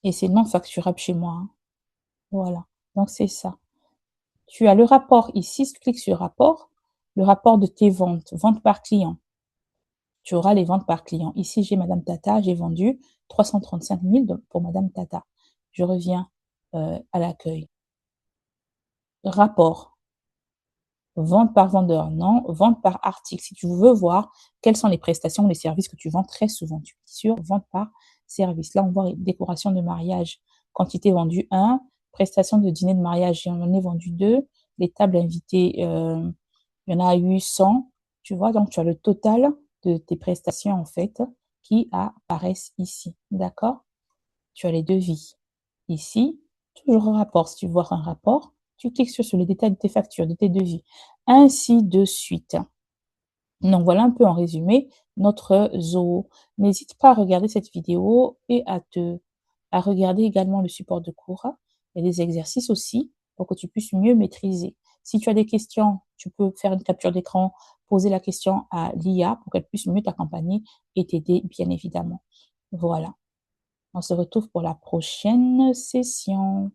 Et c'est non facturable chez moi, hein. Voilà. Donc, c'est ça. Tu as le rapport ici, si tu cliques sur rapport, le rapport de tes ventes, ventes par client. Tu auras les ventes par client. Ici, j'ai Madame Tata, j'ai vendu 335 000 pour Madame Tata. Je reviens à l'accueil. Rapport. Vente par vendeur, non. Vente par article. Si tu veux voir quelles sont les prestations ou les services que tu vends très souvent, tu cliques sur vente par service. Là, on voit décoration de mariage, quantité vendue 1, prestation de dîner de mariage, j'en ai vendu 2, les tables invitées, il y en a eu 100. Tu vois, donc tu as le total de tes prestations en fait qui apparaissent ici. D'accord? Tu as les devis. Ici, toujours un rapport. Si tu veux voir un rapport, tu cliques sur les détails de tes factures, de tes devis, ainsi de suite. Donc voilà un peu en résumé notre zoo. N'hésite pas à regarder cette vidéo et à regarder également le support de cours. Il y a des exercices aussi pour que tu puisses mieux maîtriser. Si tu as des questions, tu peux faire une capture d'écran, poser la question à l'IA pour qu'elle puisse mieux t'accompagner et t'aider, bien évidemment. Voilà. On se retrouve pour la prochaine session.